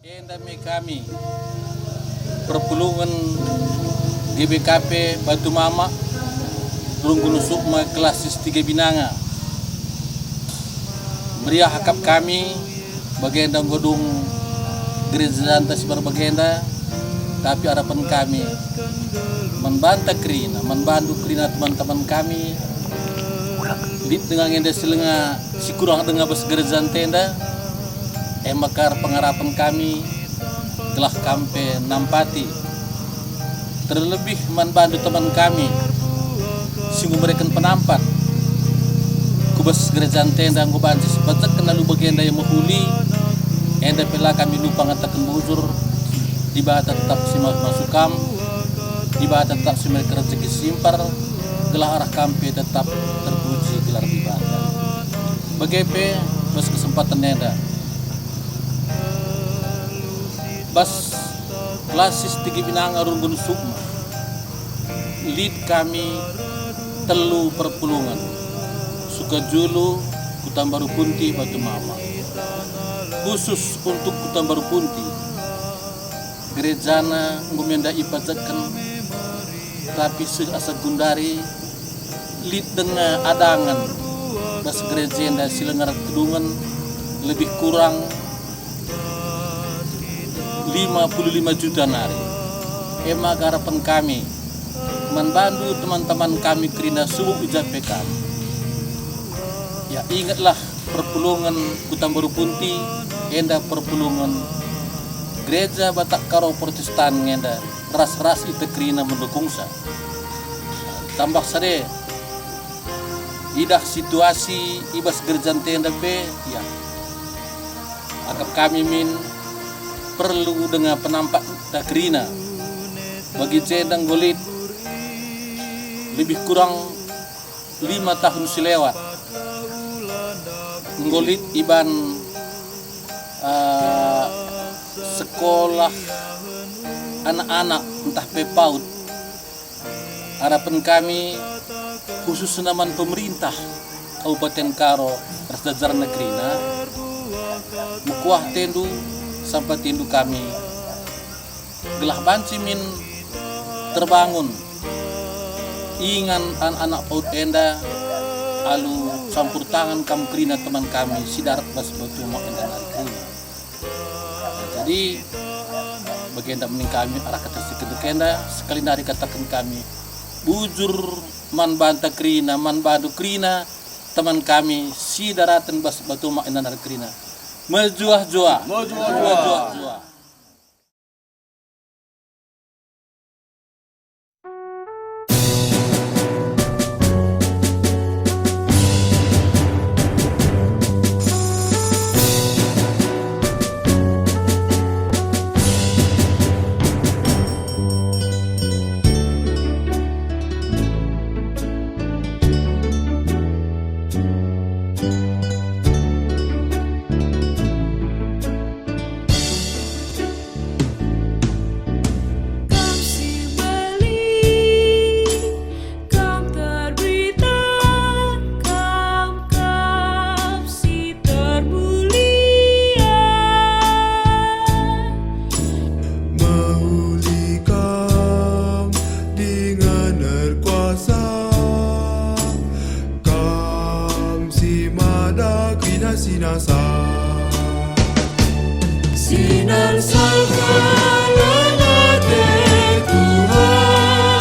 Kendami kami perpulungan GBKP Batu Mama Runggun Sukma Klasis 3 Binanga meriah hakap kami bagenda godung gereja antas berbagenda, tapi harapan kami membantu Krina teman-teman kami lid dengan enda selenga si kurang dengan bas gereja tenda emakar pengharapan kami telah kampe nampati terlebih membantu teman kami sungguh mereka penampat kubas gereja tenda ngubansi sebatak kenalu bagenda yang menghuli enda pela kami lupa ngatakan bujur di bata tetap simak masukam di bata tetap simak rezeki simpar gelar arah kampe tetap terpuji gelar di bata bagepe bas kesempatan enda bas klasis 3 Binanga Runggun Sukma lid kami telu perpulungan Sukajulu Kutambaru Punti Batu Mama khusus untuk Kutambaru Punti gerejana ngumenda ipajakan tapi seasa gundari lid dengan adangan bas gerejenda silengar kedungan lebih kurang 55 juta nari. Emak harapan kami membantu teman-teman kami Krina subuh ijape kami. Ya ingatlah perpulungan Kutambaru Punti, enda perpulungan gereja Batak Karo Protestan enda ras-ras itu Krina mendukung sa. Tambah sade idah situasi ibas gereja tenda be ya. Agak kami min perlu dengan penampak takrina bagi cendang golit lebih kurang 5 tahun silewat ngolit iban sekolah anak-anak entah PAUD harapan kami khusus naman pemerintah Kabupaten Karo Rasdajar Negrina mukuah tendu sampai tindu kami gelah banci min terbangun ingan anak-anak paut enda alu campur tangan kam Krina teman kami sidarat bas batu mak enda Krina. Jadi bagenda mening kami arah kata sikit enda sekali nari katakan kami bujur man banta Krina man bantu Krina teman kami sidaratan bas batu mak enda Krina. Menjuah-juah. Sinar salkalah Tuhan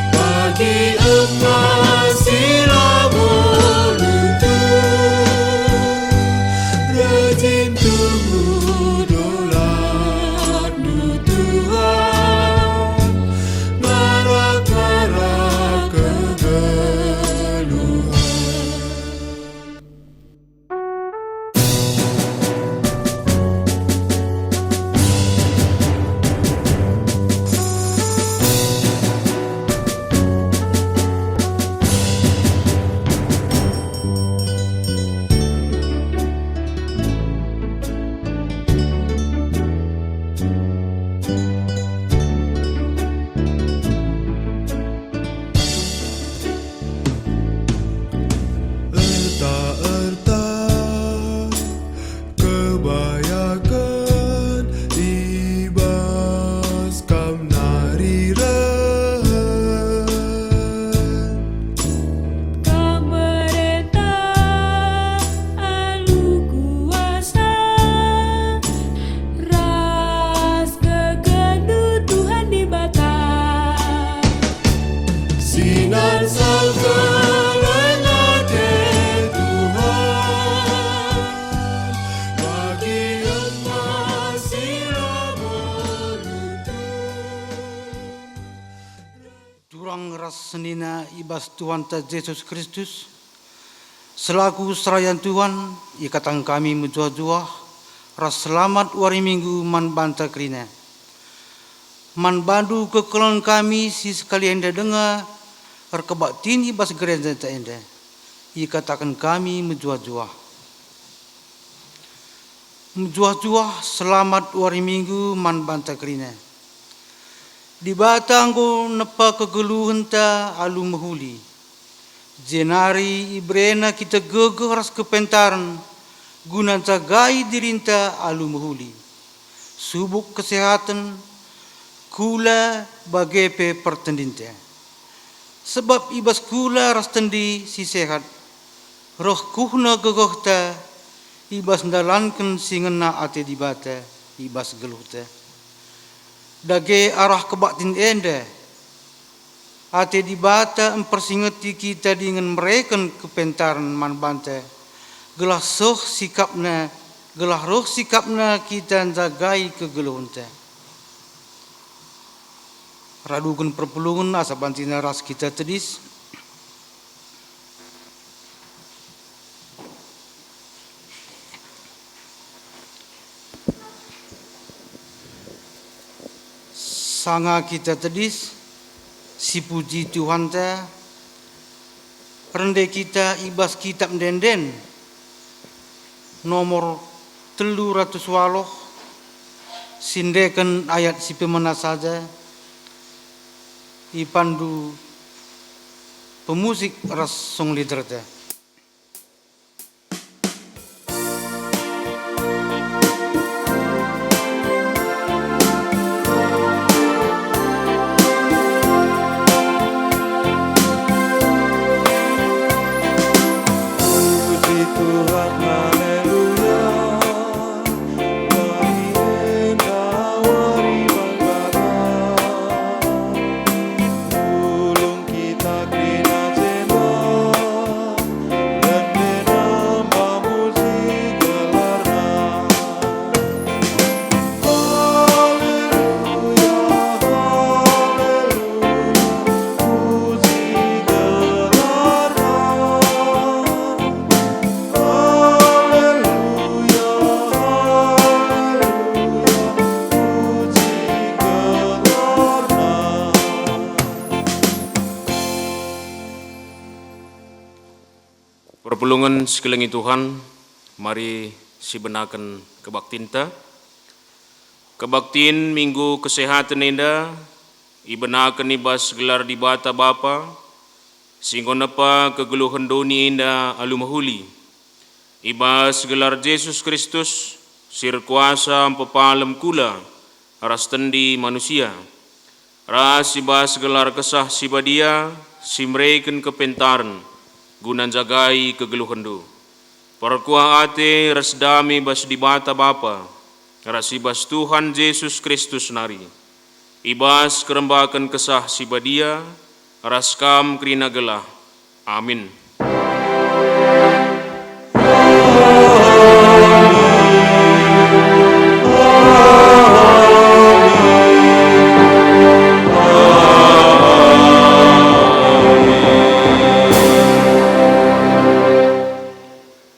bagi emas silamu lutut rajin tunggu dolat Tuhan marak-marak kegeluhan. senina ibas Tuhan ta Yesus Kristus, selaku serayan Tuhan, ikatan kami menjuah-juah, ras selamat wari minggu man banta krina. Man bandu kekelan kami si sekalian dah dengar, rekebaktin ibas gereja ta enda, ikatakan kami menjuah-juah. Menjuah-juah selamat wari minggu man banta krina. Di batangku nepa kegeluhan ta alu mahuli. Jenari ibrena kita gegeh ras kepentaran guna jagai dirinta alu mahuli. Subuk kesehatan kula bagepe pertendinta. Sebab ibas kula ras tendi si sehat. Roh kuhna gegeh ta ibas ndalanken singena ate dibata ibas geluh ta. Dage arah kebaktin enda ate dibata mempersingeti kita dengan mereka kepentaran man banta gelah soh sikapna gelah roh sikapna kita jagai kegeluhunta radukan perpulungan asa bantina ras kita tedis sanga kita tedis si puji Tuhan ta rende kita ibas kitab denden nomor 308 sindekan ayat si pemana saja ipandu pemusik ras song leader ta. Perpulungan sekeliling Tuhan, mari sibenakan kebaktinta. Kebaktin minggu kesehatan enda, ibenakan ibas gelar di bata bapa, singgonapa kegeluhan doni enda alu mahuli. Ibas gelar Yesus Kristus, sir kuasa pepalam kula, ras tendi manusia. Ras ibas gelar kesah sibadia, simreken kepentaran, gunan jagai kegeluhandu. Perkuah ate ras dami bas di bata bapa, ras ibas Tuhan Yesus Kristus nari. Ibas kerembakan kesah sibadia, ras kam krina gelah. Amin.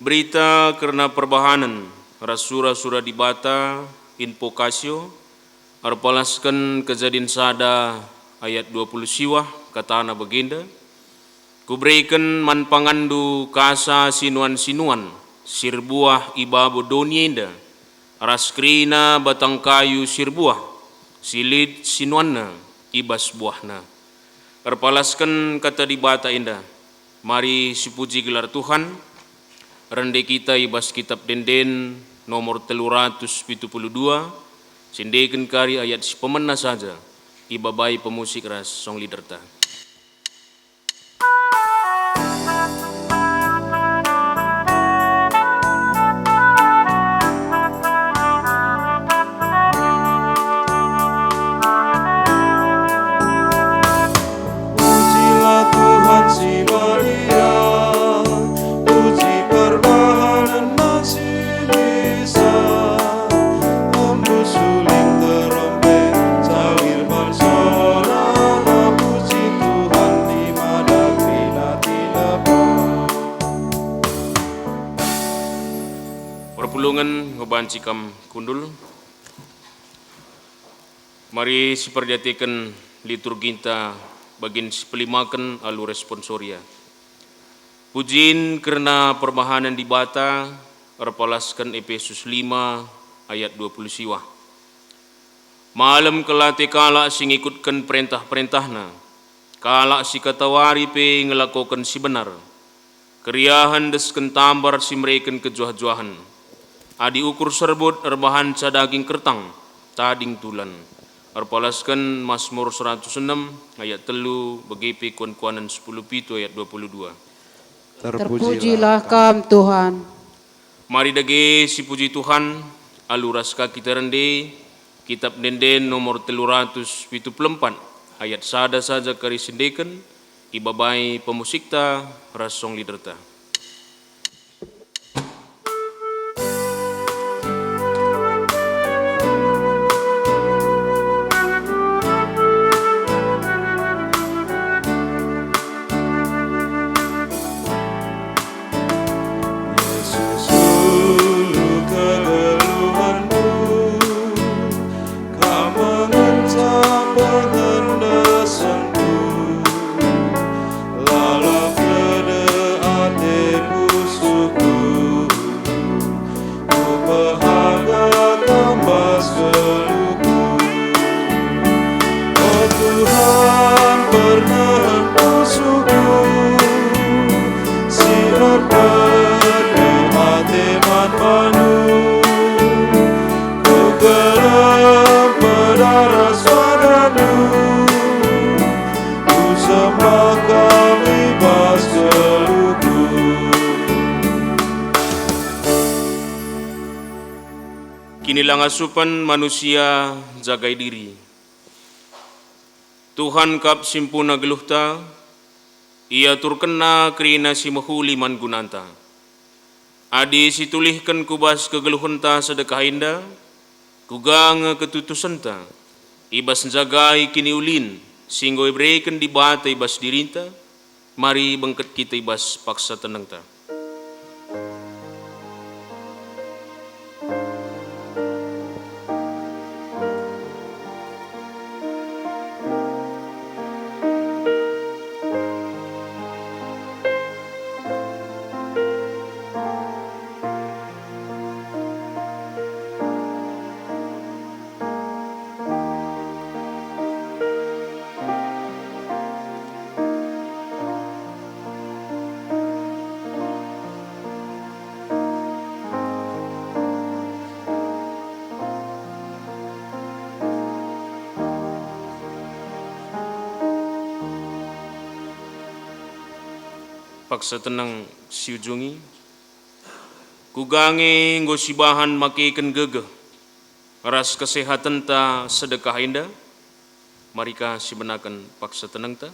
Berita karena perbahanan rasura-sura di bata invokasio arpalaskan kejadian sada ayat 20 siwah katana baginda kubreikan man pangandu kasa sinuan-sinuan sirbuah ibabu donienda raskrina batang kayu sirbuah silid sinuanna ibas buahna arpalaskan kata di bata indah. Mari sipuji gelar Tuhan. Rende kita ibas kitab denden nomor 372 sindekan kari ayat si pemena saja ibabai pemusik ras song liderta. Pujilah Tuhan si Maria, puji perbahanan masih bisa, hembus suling terompet, calir balsora, puji pulungan ngebanci kam kundul. Mari siperjatikan liturginta bagin sipelimakan alu responsoria. Pujin karena perbahanan di bata erpalaskan Efesus 5 ayat 20 siwa. Malam kelate kala sing ikutkan perintah-perintahna, kala si katawari pe ngelakokan si benar. Keriahan desken tambar si mereken kejuah-juahan. Adi ukur serbut erbahan daging kertang, tading tulan. Erpalaskan Mazmur 106 ayat 3 begipi kuan-kuanan 10 pitu ayat 22. Terpujilah Kam Tuhan. Mari dage si puji Tuhan, aluraska kita rende, kitab denden nomor 374, ayat sada saja karisindekan, ibabai pemusikta, rasong liderta. Kinilang asupan manusia jagai diri. Tuhan kap simpuna geluhta, ia turkena kerina si mahuli man gunanta. Adi situlihkan kubas kegeluhanta sedekah indah, kugang ketutusanta, ibas jagai kini ulin, singgo ibreken di bata ibas dirinta, mari bengket kita ibas paksa tenangta. Paksa tenang siujungi, kugange ngosibahan makikan gegeh, ras kesehatan ta sedekah indah, marika sibenakan paksa tenang ta.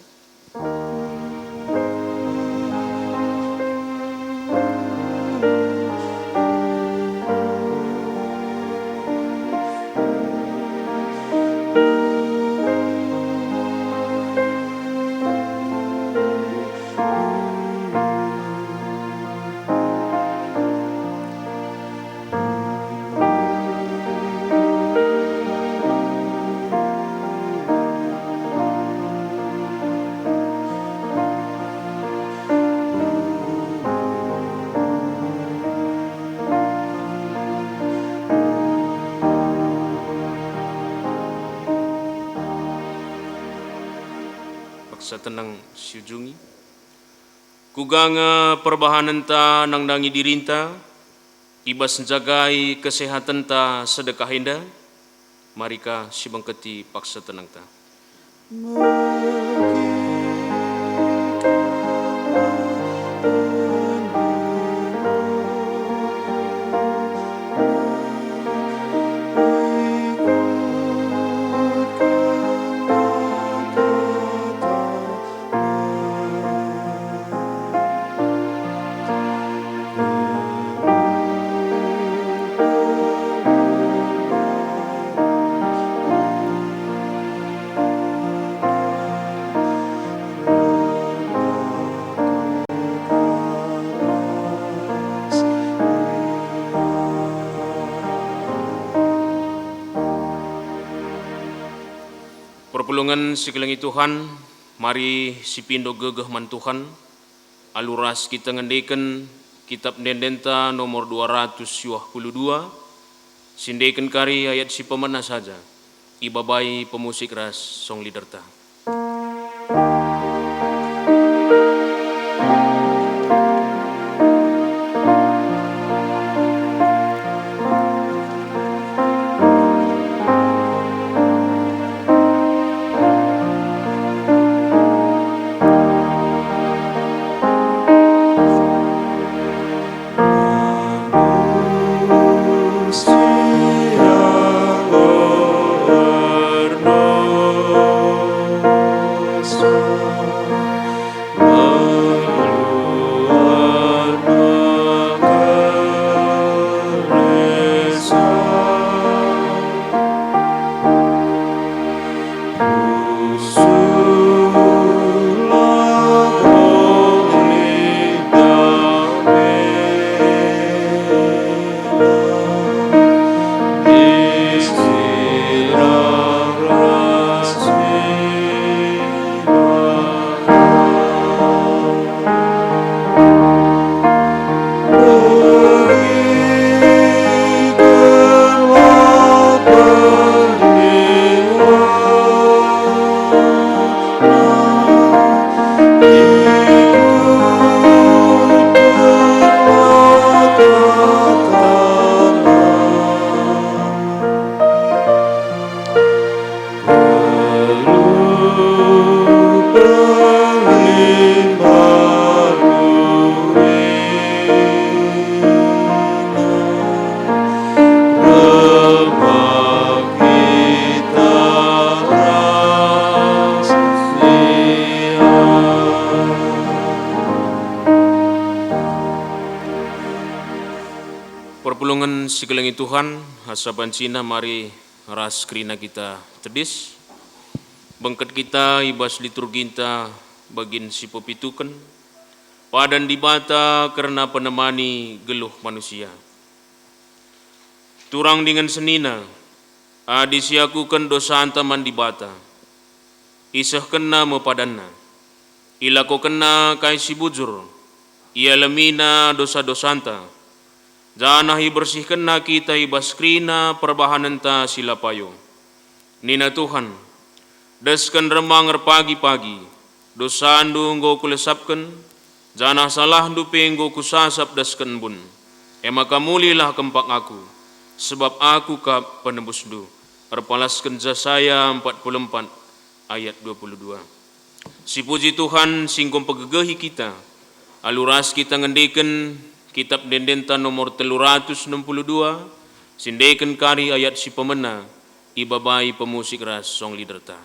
Paksa tenang siujungi, kuganga perbahanan ta nang dangi dirinta, ibas jagai kesehatan ta sedekah indah, marika sibangketi paksa tenang ta. Perpulungan sekelingi Tuhan, mari sipindo gegeh man Tuhan, aluras kita ngendeken kitab Dendenta nomor 222, sindeken kari ayat si pemena saja, ibabai pemusik ras song liderta. Perpulungan sekelingi Tuhan, hasaban Cina mari ras kerina kita tedis, bengket kita ibas liturginta bagin si pepituken, padan dibata karena penemani geluh manusia. Turang dengan senina, adisiakukan dosa antaman dibata, isah kena mepadanna, ilako kena kai si bujur, ia lemina dosa-dosa anta, janahi bersihkan kita ibas krina perbahananta silapayo. Nina Tuhan, deskan remang pagi-pagi, dosandu nggo kulesapkan, janah salah dupe nggo kusasap deskan bun. Emaka mulilah kempak aku, sebab aku kap penebus du. Erpalaskan jasaya 44 ayat 22. Si puji Tuhan singkom pegegehi kita, aluras kita ngendeken kitab Dendenta nomor 362, sindeken kari ayat si pemena, ibabai pemusik ras song liderta.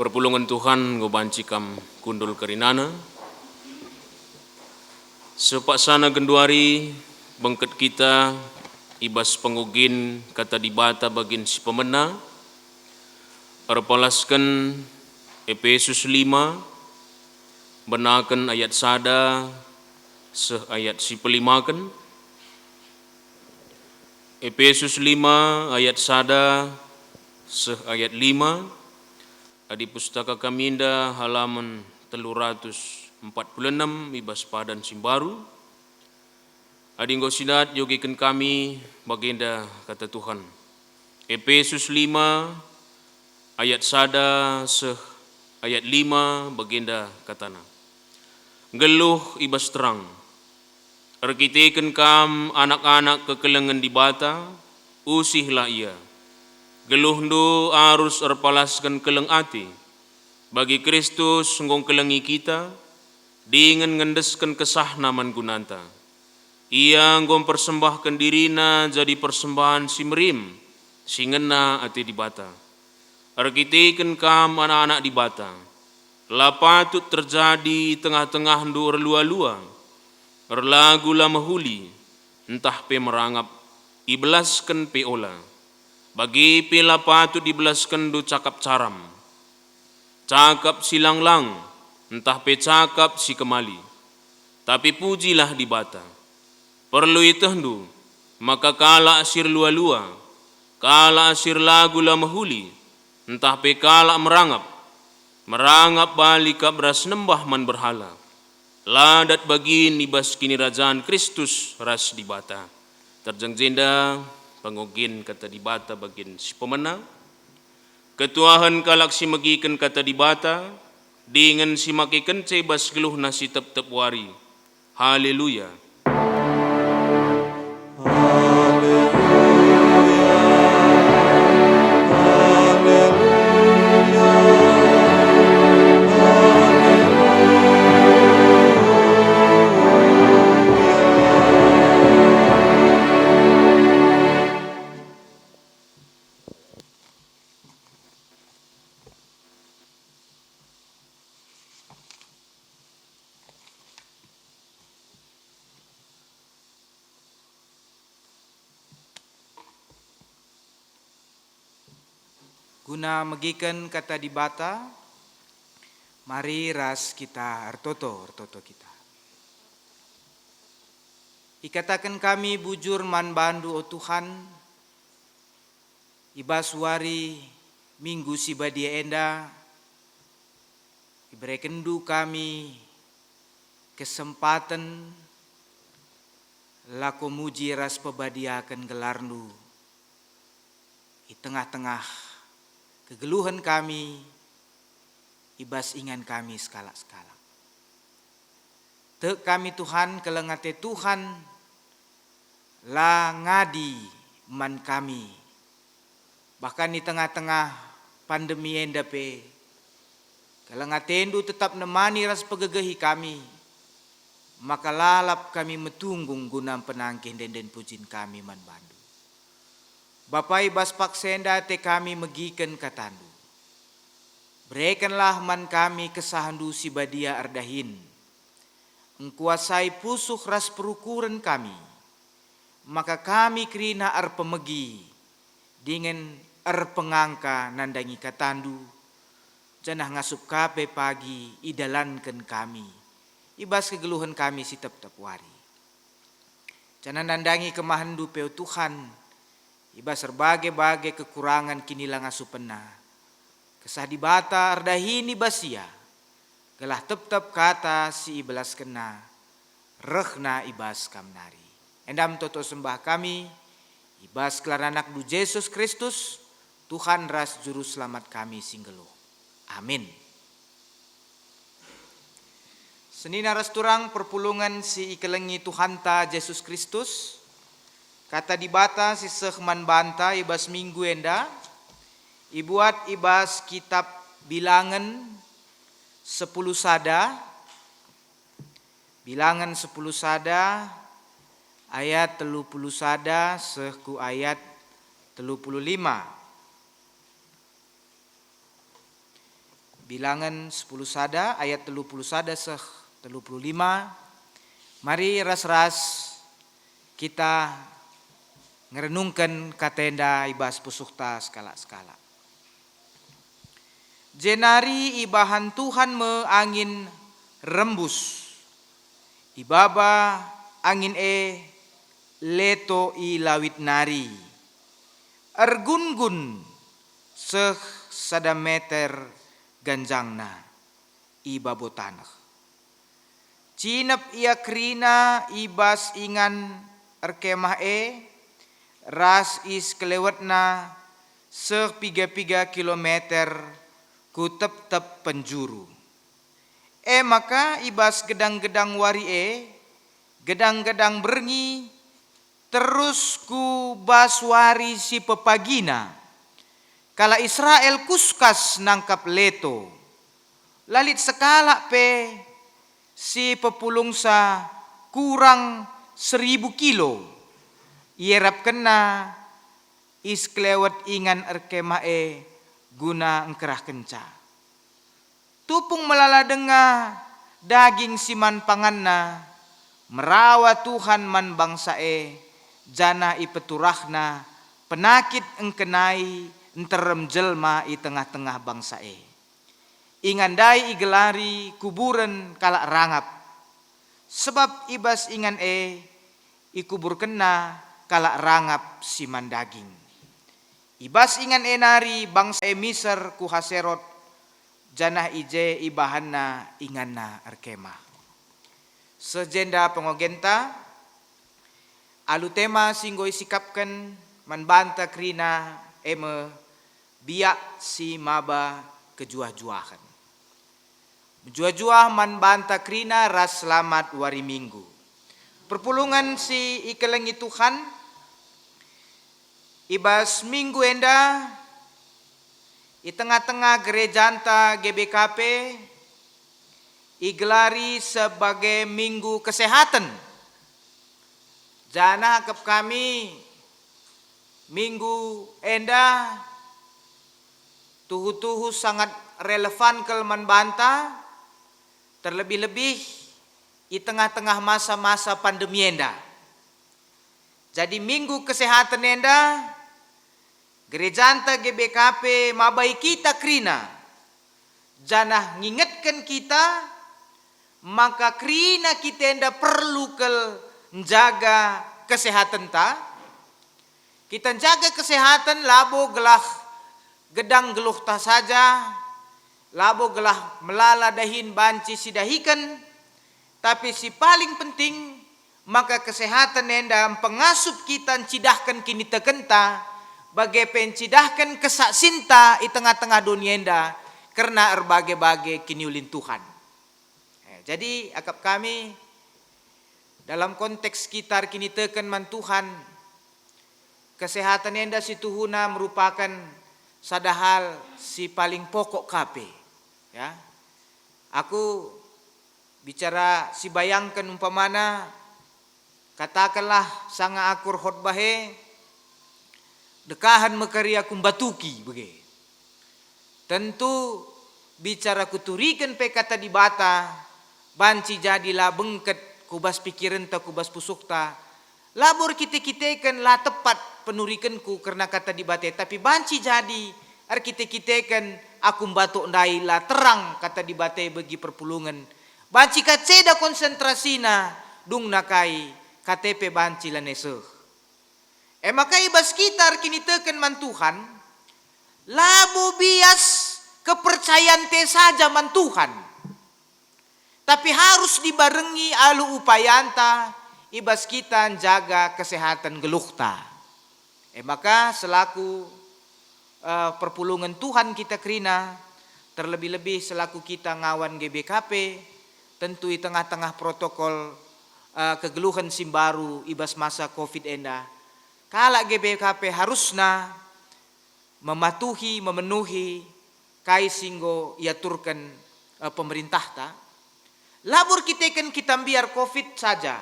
Perpulungan Tuhan ngobancikam kundul kerinana, Sepaksana genduari bengket kita ibas pengugin kata dibata bagin si pemena erpalaskan Efesus 5 benakan ayat sada seh ayat si pelimakan Efesus 5 ayat sada seh ayat 5 adi pustaka kaminda halaman 346 ibas padan simbaru. Adi ngosidat yogikan kami bagenda kata Tuhan. Efesus 5 ayat sada seh ayat 5 bagenda katana. Geluh ibas terang. Erkitekan kam anak-anak kekelengan di bata, usihlah ia. Geluh ndo arus erpalaskan keleng ati. Bagi Kristus sungguh kelengi kita, dengan ngendeskan kesah naman gunanta. Ia nggom persembahkan dirina jadi persembahan si merim, si ngena ati di bata. Erkitekan kam anak-anak di bata. Lapatut terjadi tengah-tengah ndu erlua-lua. Erlagu lama huli, entah pe merangap, ibelaskan pe ola. Bagi pe lapatut dibelaskan du cakap caram. Cakap silang-lang, entah pe cakap si kemali. Tapi pujilah di bata. Perlu itendu, maka kala asir lua-lua, kala asir lagu lama huli, entah pe kala merangap balik beras nembah man berhala. Ladat bagin ibas kini rajaan Kristus ras di bata. Terjang jenda pengogin kata di bata bagin si pemenang. Ketuahan kalak si megikan kata di bata, dengan si makikan cebas geluh nasi tep-tep wari. Haleluya. Guna megikan kata di bata, mari ras kita ertoto kita. Ikatakan kami bujur man bandu o Tuhan, ibas wari minggu si badia enda, iberikan du kami kesempatan lako muji ras pebadiakan gelarnu di tengah-tengah kegeluhan kami, ibas ingan kami skala-skala. Tek kami Tuhan kelengate Tuhan, la ngadi man kami. Bahkan di tengah-tengah pandemi endape, kelengatendu tetap nemani ras pegegehi kami. Maka lalap kami metunggung gunam penangkin den pujin kami man bandu. Bapai bas paksenda te kami megikan katandu. Berikanlah man kami kesahandu si badia ardahin. Engkuasai pusuh ras perukuran kami. Maka kami kerina arpemegi. Dengan arpengangka nandangi katandu. Janah ngasup kape pagi idalankan kami. Ibas kegeluhan kami si tep-tep wari. Janah nandangi kemahandu peu Tuhan. Ibas berbagai-bagai kekurangan kini lang asupena. Kesah di bata ardahini basia. Gelah tep-tep kata si ibelas kena. Rehna ibas kamnari. Endam toto sembah kami. Ibas kelar anak du Yesus Kristus. Tuhan ras juru selamat kami singgelo. Amin. Senina ras turang perpulungan si ikelengi Tuhan ta Yesus Kristus. Kata di bata si sehman banta ibas minggu enda. Ibuat ibas kitab bilangan 10 sada. Bilangan 10 sada. Ayat 30 sada sehku ayat 35. Bilangan 10 sada ayat 30 sada seh 35. Mari ras-ras kita ngerenungkan katenda ibas pusukta skala-skala. Jenari ibahan Tuhan me angin rembus. Ibaba angin leto i lawit nari. Ergun-gun seh sadameter ganjangna ibabo tanah. Cinep ia krina ibas ingan erkemah ras is kelewatna seh 3 kilometer ku tep penjuru. Maka ibas gedang-gedang wari gedang-gedang berngi terus ku bas wari si pepagina. Kala Israel kuskas nangkap leto. Lalit sekala si pepulungsa kurang 1000 kilo. Ierap kena is kelewat ingan erkemae guna engkerah kenca. Tupung melala denga daging siman panganna merawa Tuhan man bangsae jana ipeturahna penakit engkenai enterem jelma i tengah-tengah bangsae. Ingandai igelari kuburan kalak rangap. Sebab ibas ingan ikubur kena kalak rangap siman daging. Ibas ingan nari bangsa miser ku haserot janah ije ibahanna inganna erkemah. Sejenda pengogenta alu tema singgo isikapkan manbanta krina biak si maba kejuah-juahan. Jua-jua man banta krina ras selamat wari minggu. Perpulungan si ikelengi Tuhan ibas minggu enda i tengah-tengah gereja anta GBKP igelari sebagai minggu kesehatan. Jana hakap kami minggu enda tuhu-tuhu sangat relevan kelman banta. Terlebih-lebih di tengah-tengah masa-masa pandemi enda. Jadi minggu kesehatan enda gereja anta GBKP mabai kita krina janah ngingetkan kita maka krina kita enda perlu menjaga kesehatan ta. Kita jaga kesehatan labo gelah gedang geluh ta saja. Labo gelah melala dahin banci sidahikan. Tapi si paling penting maka kesehatan enda pengasup kita cidahkan kini tekenta bagai pencidahkan kesaksinta di tengah-tengah dunia enda karena erbagai-bagai kini ulin Tuhan. Jadi akap kami dalam konteks sekitar kini teken man Tuhan kesehatan enda si tuhuna merupakan sadahal si paling pokok kape. Ya, aku bicara si bayangkan umpamana katakanlah sanga akur khotbahe dekahan mekaria kumbatuki bege. Tentu bicara kuturikan pe kata di bata banci jadilah bengket kubas pikiran ta kubas pusukta labor kita-kitakan lah tepat penurikanku karena kata di bata tapi banci jadi arkite-kitekan aku batuk ndai lah terang kata di bate bagi perpulungan. Banci kaceda konsentrasina dung nakai KTP banci laneseh. Maka ibas kita kini teken man Tuhan labo bias kepercayaan te saja man Tuhan. Tapi harus dibarengi alu upayanta ibas kita jaga kesehatan geluhta. Maka selaku perpulungan Tuhan kita krina terlebih-lebih selaku kita ngawan GBKP tentu di tengah-tengah protokol kegeluhan simbaru ibas masa Covid enda kala GBKP harusna mematuhi memenuhi kai singgo iaturkan pemerintah ta labur kita kan kita biar Covid saja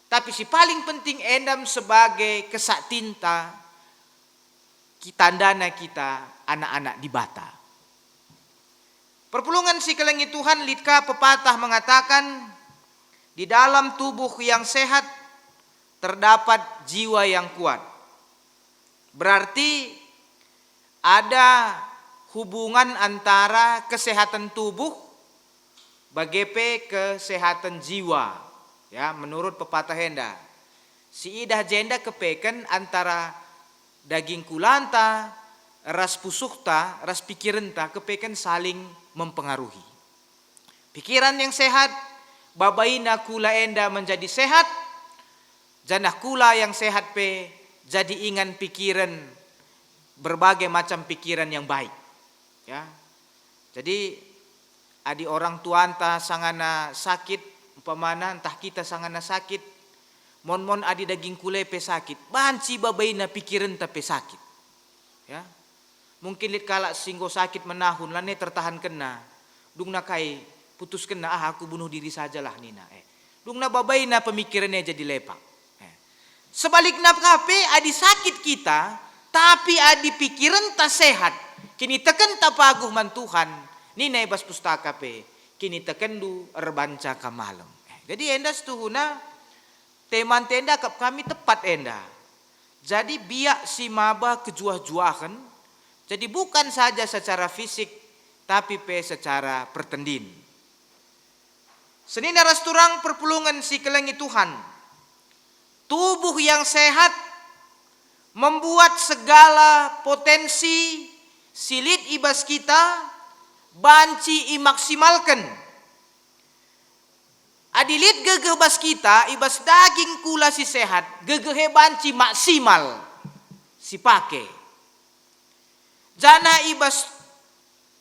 tapi si paling penting endam sebagai kesaktinta tandana kita anak-anak di bata. Perpulungan si kelengi Tuhan litka pepatah mengatakan Di dalam tubuh yang sehat terdapat jiwa yang kuat. Berarti ada hubungan antara kesehatan tubuh bagepe kesehatan jiwa. Ya, menurut pepatah Enda. Si idah jenda kepeken antara daging kulanta, ras pusukta, ras pikirenta kepeken saling mempengaruhi. Pikiran yang sehat, babaina kula enda menjadi sehat, janah kula yang sehat pe jadi ingan pikiran berbagai macam pikiran yang baik. Ya, jadi adi orang tua anta sangana sakit, umpamana entah kita sangana sakit, mon adi daging kule pe sakit, banci babaina pikiran pe sakit. Ya, mungkin lit kala singgo sakit menahun lane tertahan kena, dung nakai putus kena, aku bunuh diri sajalah nina. Dung na babaina pemikirannya jadi lepak. Sebaliknya kape adi sakit kita, tapi adi pikiran tak sehat. Kini teken tak paguh man Tuhan, nina ibas pustaka pe, kini teken du erbanca ka malam. Jadi enda setuhuna teman tenda kap kami tepat enda. Jadi biak si maba kejuah-juahan, jadi bukan saja secara fisik, tapi pe secara pertendin. Senina rasturang perpulungan si kelengi Tuhan. Tubuh yang sehat membuat segala potensi silit ibas kita banci imaksimalkan. Adilit gegeh bas kita ibas daging kula si sehat, gegeh banci maksimal si pake. Jana ibas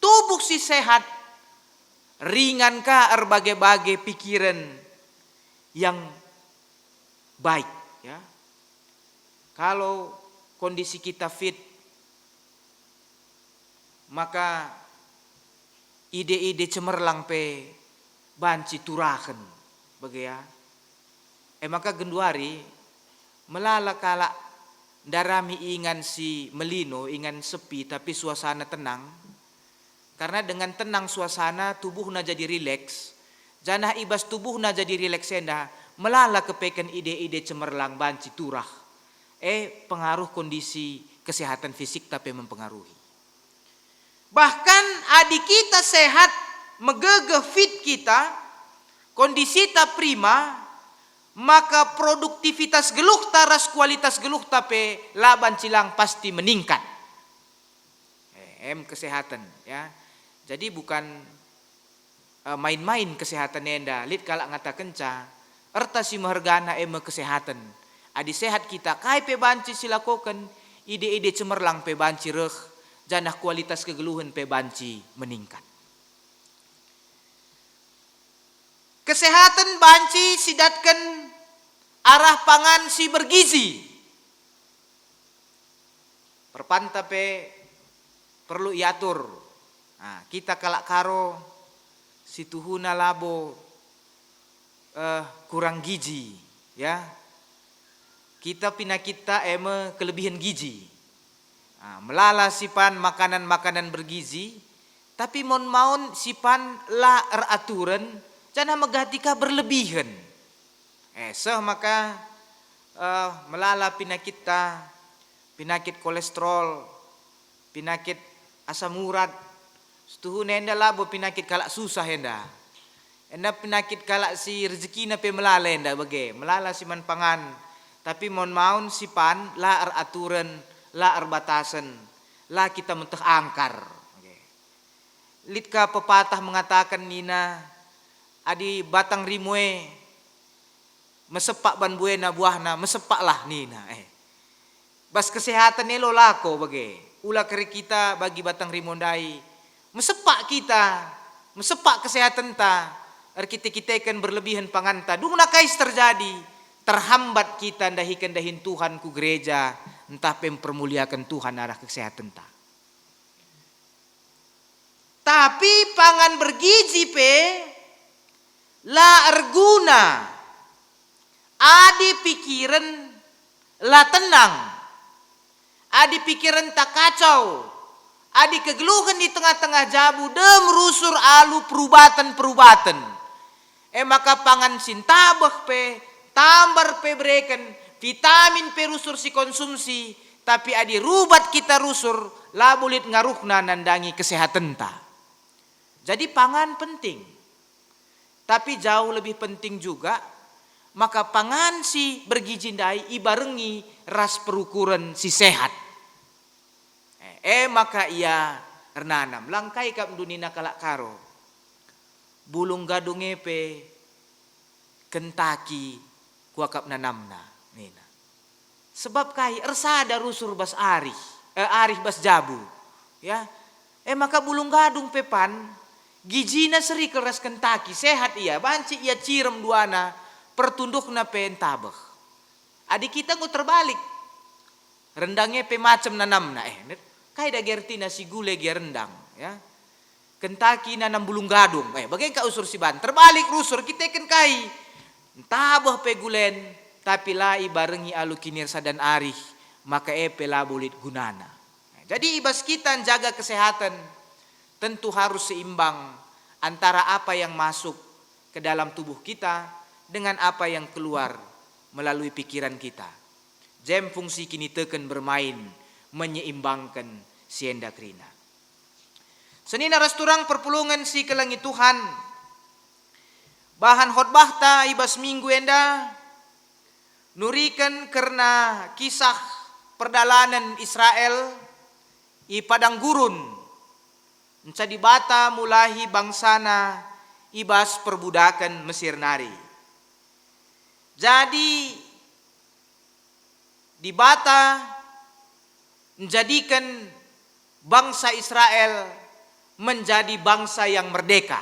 tubuh si sehat, ringan ka berbagai-bagai pikiran yang baik. Ya, kalau kondisi kita fit, maka ide-ide cemerlang pe banci turakan bagia. Maka genduari melala kala darami ingan si melino, ingan sepi tapi suasana tenang. Karena dengan tenang suasana tubuh na jadi rileks. Janah ibas tubuh na jadi rileks enda, melala kepeken ide-ide cemerlang banci turah. Pengaruh kondisi kesehatan fisik tapi mempengaruhi. Bahkan adik kita sehat, megegeh fit kita, kondisi tak prima, maka produktivitas geluh taras kualitas geluh tapi laban cilang pasti meningkat. Kesehatan ya. Jadi bukan main-main kesehatan enda. Lid kalak ngata kenca, erta si mahargana kesehatan. Adi sehat kita, kai pe banci silakokan, ide-ide cemerlang pe banci reh, janah kualitas kegeluhan pe banci meningkat. Kesehatan banci sidatkan arah pangan si bergizi. Perpanta pe perlu iatur. Nah, kita kalak karo si tuhuna labo kurang gizi, ya. Kita pina kita kelebihan gizi. Nah, melala sipan makanan-makanan bergizi, tapi maun sipan la eraturan, jangan megatika berlebihan. Maka melala penyakit kolesterol, penyakit asam urat, setuhun enda labo penyakit kalak susah enda. Enda penyakit kalak si rezeki na pe melala enda bage, melala si man pangan, tapi maun sipan la eraturan, la erbatasan, la kita menteh angkar. Litka pepatah mengatakan nina, adi batang rimue mesepak ban buena buahna, mesepaklah nina. Bas kesehatan elo lako bage, ula keri kita bagi batang rimondai, mesepak kita, mesepak kesehatan ta, kita kan berlebihan panganta, dung nakais terjadi, terhambat kita dahin Tuhan ku gereja, entah mempermuliakan Tuhan arah kesehatan ta. Tapi pangan bergizi pe la erguna, adi pikiran la tenang, adi pikiran tak kacau, adi kegeluhan di tengah-tengah jabu dem rusur alu perubatan. Maka pangan sintabah pe, tambar pe bereken, vitamin pe rusur si konsumsi, tapi adi rubat kita rusur, labulit ngaruhna nandangi kesehatan ta. Jadi pangan penting. Tapi jauh lebih penting juga, maka pangan si bergizi dai ibarengi ras perukuran si sehat. Maka ia renanam langkai kap dunina kalak karo. Bulung gadung epe kentaki kuakap nanamna nina. Sebab kai ersada rusur bas arih bas jabu. Ya. Maka bulung gadung pepan gijina seri keras kentaki sehat ia banci ia cirem duana pertundukna pe entabeh. Adik kita ngu terbalik. Rendangnya pe macam nanamna kai da gertina si gule ge rendang ya. Kentaki nanam bulung gadung. Bagaimana usur si ban? Terbalik rusur kita ken kai. Entabeh pe gulen tapi lai barengi alu kinir sadan arih maka epe labulit gunana. Jadi ibas kita jaga kesehatan tentu harus seimbang antara apa yang masuk ke dalam tubuh kita dengan apa yang keluar melalui pikiran kita. Jem fungsi kini teken bermain menyeimbangkan si endakrina. Senina resturang perpulungan si kelangi Tuhan. Bahan khotbah ta ibas minggu enda nurikan karena kisah perdalanan Israel i padang gurun. Mencadi bata mulahi bangsana ibas perbudakan Mesir nari. Jadi di bata menjadikan bangsa Israel menjadi bangsa yang merdeka.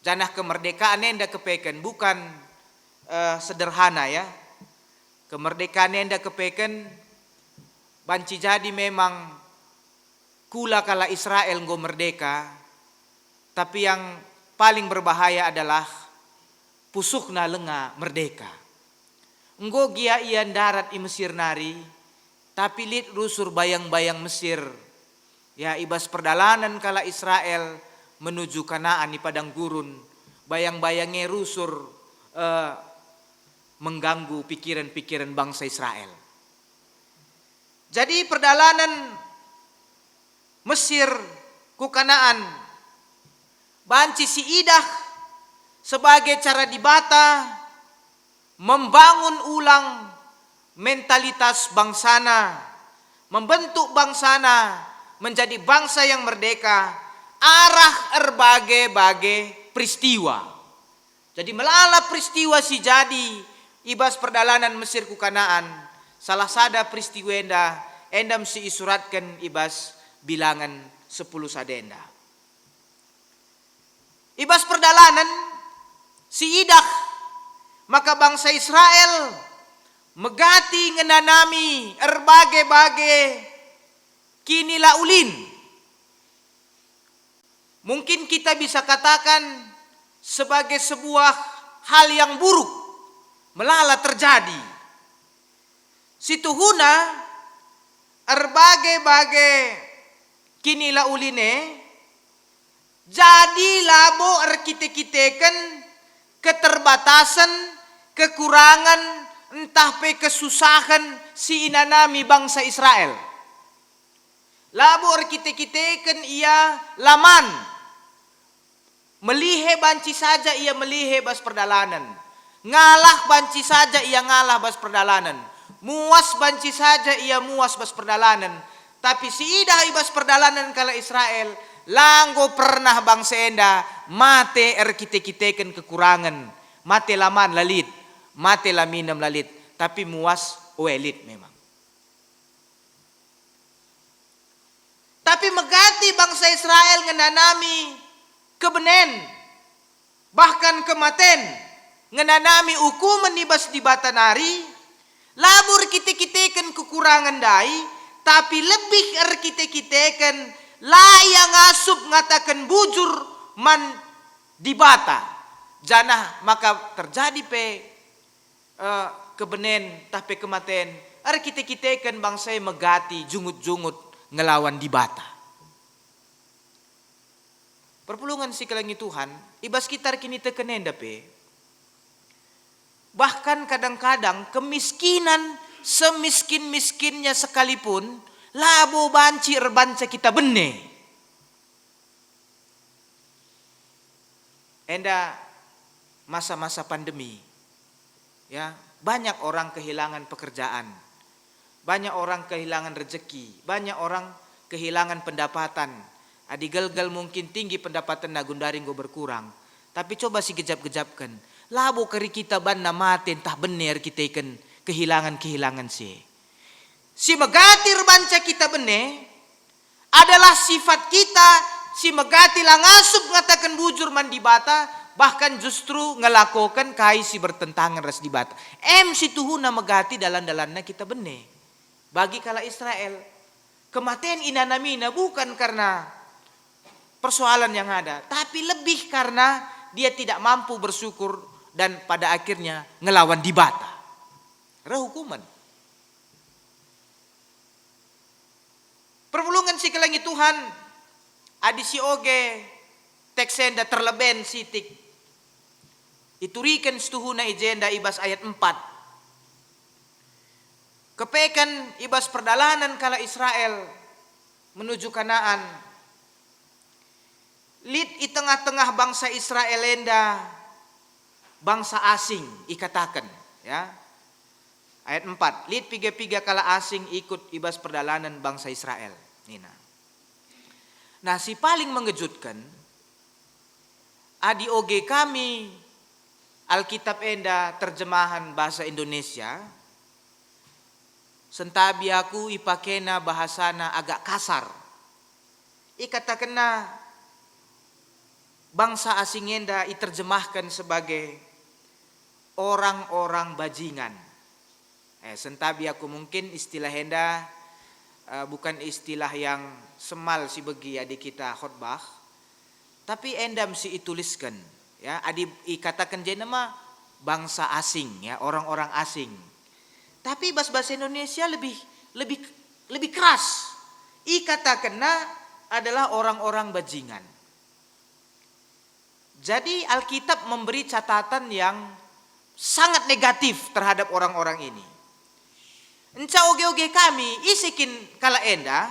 Janah kemerdekaan enda kepeken bukan sederhana ya. Kemerdekaan enda kepeken banci jadi memang kula kala Israel nggo merdeka, tapi yang paling berbahaya adalah pusukna lenga merdeka. Nggo gia ian darat i Mesir nari, tapi lit rusur bayang-bayang Mesir. Ya ibas perdalanan kala Israel menuju Kanaan di padang gurun, bayang-bayangnya rusur mengganggu pikiran-pikiran bangsa Israel. Jadi perdalanan Mesir ku Kanaan banci si idah sebagai cara dibata membangun ulang mentalitas bangsana, membentuk bangsana menjadi bangsa yang merdeka arah berbagai-bagai peristiwa. Jadi melala peristiwa si jadi ibas perdalanan Mesir ku Kanaan salah sada peristiwa endam si isuratkan ibas bilangan 10 sadenda. Ibas perdalanan si idah maka bangsa Israel megati ngenanami berbagai-bagai kini laulin. Mungkin kita bisa katakan sebagai sebuah hal yang buruk melala terjadi. Situhuna berbagai-bagai kini lauline jadi labo kita-kitakan keterbatasan, kekurangan, entah pe kesusahan si inanami bangsa Israel. Labor kita-kitakan ia laman. Melihe banci saja ia melihe bas perdalanan. Ngalah banci saja ia ngalah bas perdalanan. Muas banci saja ia muas bas perdalanan. Tapi si idah ibas perdalanan kala Israel, langgo pernah bangsa enda mate kita-kitakan kekurangan. Mate laman lalit, mate laminam lalit, tapi muas welit memang. Tapi megati bangsa Israel ngenanami kebenen, bahkan kematen, ngenanami hukuman ibas di batanari, labur kita-kitakan kekurangan dai, tapi lebih kita-kitakan layang asup ngatakan bujur man di bata. Janah maka terjadi pe kebenen tapi kematen. Kita-kitakan bangsa megati jungut-jungut ngelawan di bata. perpulungan si kelangi Tuhan, ibas kita kini tekenenda pe. Bahkan kadang-kadang kemiskinan semiskin-miskinnya sekalipun, labo banci erbanca kita bene. Enda masa-masa pandemi, ya banyak orang kehilangan pekerjaan, banyak orang kehilangan rezeki, banyak orang kehilangan pendapatan. Adi gal mungkin tinggi pendapatan nagundaring go berkurang. Tapi coba si gejap-gejapkan. Labo keri kita banna mati entah bener kita ikan kehilangan si. Si megatir banca kita bener adalah sifat kita. Si megati langasup ngatakan bujur mandi bata, bahkan justru ngelakukan kai si bertentangan ras di bata. Si tuhuna megati dalan-dalannya kita bener. Bagi kala Israel, kematian inanamina bukan karena persoalan yang ada, tapi lebih karena dia tidak mampu bersyukur dan pada akhirnya ngelawan di bata. Hukuman. Perpulungan si kelangi Tuhan, adi si oge teksenda terleben sitik. Iturikan setuhuna ijenda ibas ayat 4. Kepekan ibas perdalanan kala Israel menuju Kanaan. Lid di tengah-tengah bangsa Israel enda bangsa asing ikatakan, ya. Ayat 4. Lid piga-piga kala asing ikut ibas perdalanan bangsa Israel. Nina. Nah, si paling mengejutkan adi oge kami Alkitab enda terjemahan bahasa Indonesia. Sentabi aku ipakena bahasana agak kasar. Ikatakanna bangsa asing enda iterjemahkan sebagai orang-orang bajingan. Sentabi aku mungkin istilah enda bukan istilah yang semal si begi adik kita khotbah, tapi endam si ituliskan, ya adi ikatakan je nama bangsa asing, ya orang-orang asing. Tapi bahasa Indonesia lebih keras. Ikatakanna adalah orang-orang bajingan. Jadi Alkitab memberi catatan yang sangat negatif terhadap orang-orang ini. Enca oge-oge kami isikin kala enda.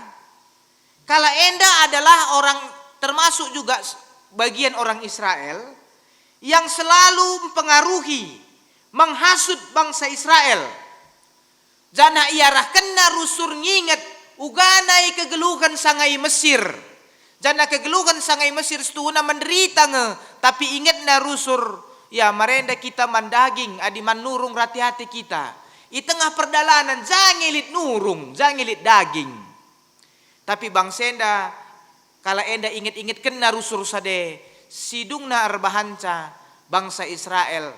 Kala enda adalah orang termasuk juga bagian orang Israel yang selalu mempengaruhi, menghasut bangsa Israel. Jana iarah kena rusur nginget uganai kegeluhan sangai Mesir. Jana kegeluhan sangai Mesir setuhuna menderita nge, tapi inget na rusur ya marenda kita mandaging adi manurung hati-hati kita. I tengah perdalanan jangilit nurung, jangilit daging. Tapi bangsa enda kala enda inget-inget kena rusur sade sidung na arbahanca bangsa Israel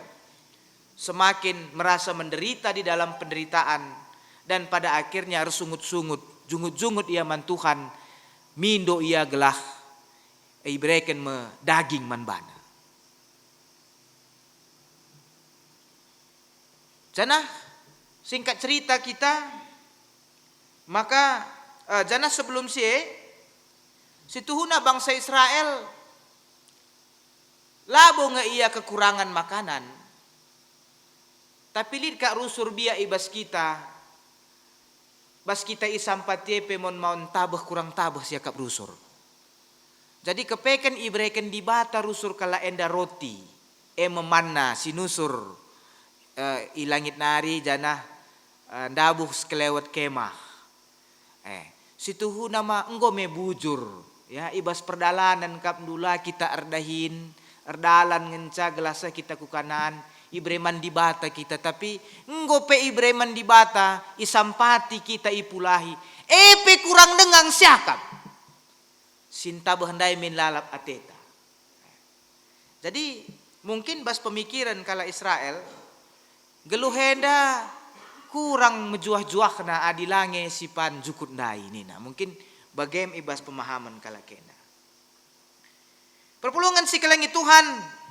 semakin merasa menderita di dalam penderitaan. Dan pada akhirnya harus sungut-sungut, jungut-jungut ia man Tuhan, mindo ia gelah, ibreken me daging man bana. Jana singkat cerita kita, maka jana sebelum si tuhuna bangsa Israel labo nge ia kekurangan makanan, tapi lid kak rusur bia ibas kita. Bas kita isampat yepe mon maun tabah kurang tabah siakap rusur. Jadi kepekan ibreken di bata rusur kala enda roti. Memanna sinusur ilangit nari jana ndabuh sekelewat kemah. Situhu nama enggo me bujur. Ya ibas perdalanan kap dula kita erdahin. Erdalan ngenca gelasa kita kukanaan. Ibreman di bata kita, tapi ngope ibreman di bata isampati kita ipulahi epe kurang dengang siakap sinta behendai min lalap ateta. Jadi mungkin bas pemikiran kala Israel geluhenda kurang mejuah-juah kena adilange sipan jukut dai nina. Mungkin bagem ibas pemahaman kala kena. Perpulungan si kelangi Tuhan.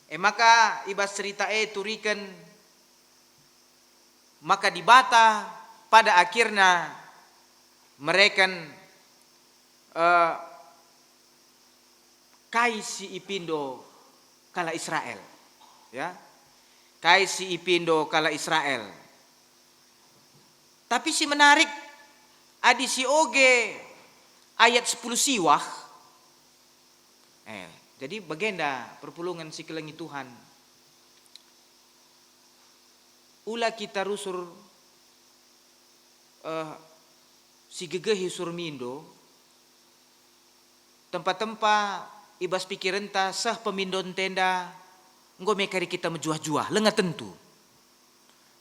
Maka ibas cerita turikan maka di bata pada akhirnya mereka kai si ipindo kala Israel. Ya. Kai si ipindo kala Israel. Tapi si menarik adi si oge ayat 10 siwah. Jadi bagenda perpulungan si kelengi Tuhan. Ula kita rusur si gegehi surmindo tempat-tempat ibas pikiran ta sah pemindon tenda nggo mekari kita menjuah-juah lenga tentu.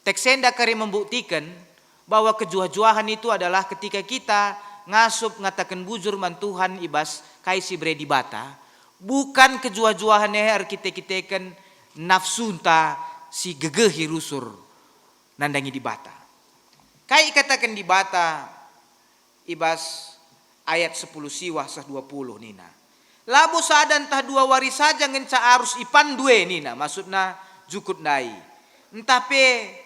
Teksenda kari membuktikan bahwa kejuah-juahan itu adalah ketika kita ngasup ngatakan bujur man Tuhan ibas kaisi bredi bata. Bukan kejuah-juahannya kita-kitakan nafsunta si gegehi rusur nandangi di bata. Kai katakan di bata ibas ayat 10 siwah sah 20 nina. Labu sadan tah 2 wari saja ngenca arus ipan 2 nina. Maksudna jukut nai. Entape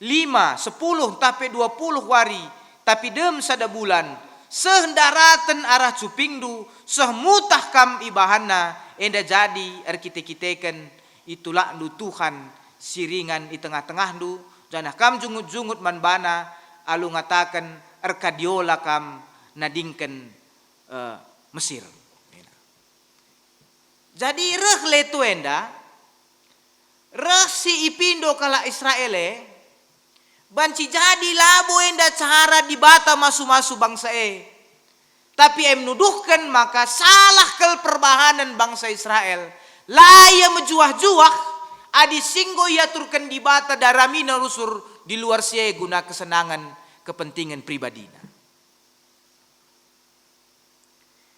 5, 10, entape 20 wari. Tapi dem sada bulan. Sehendaratan arah cupingdu sehmutah kam ibahana enda jadi arkite-kiteken itulah du Tuhan siringan di tengah-tengah du janah kam jungut-jungut manbana alu ngatakan arkadiola kam nadingken Mesir. Jadi reh letu enda reh si ipindo kala Israele banci jadi labo enda cara dibata masu-masu bangsa tapi nuduhkan maka salah kel perbahanan bangsa Israel laya menjuah-juah adi singgo yaturkan dibata daramina rusur di luar sie guna kesenangan kepentingan pribadina.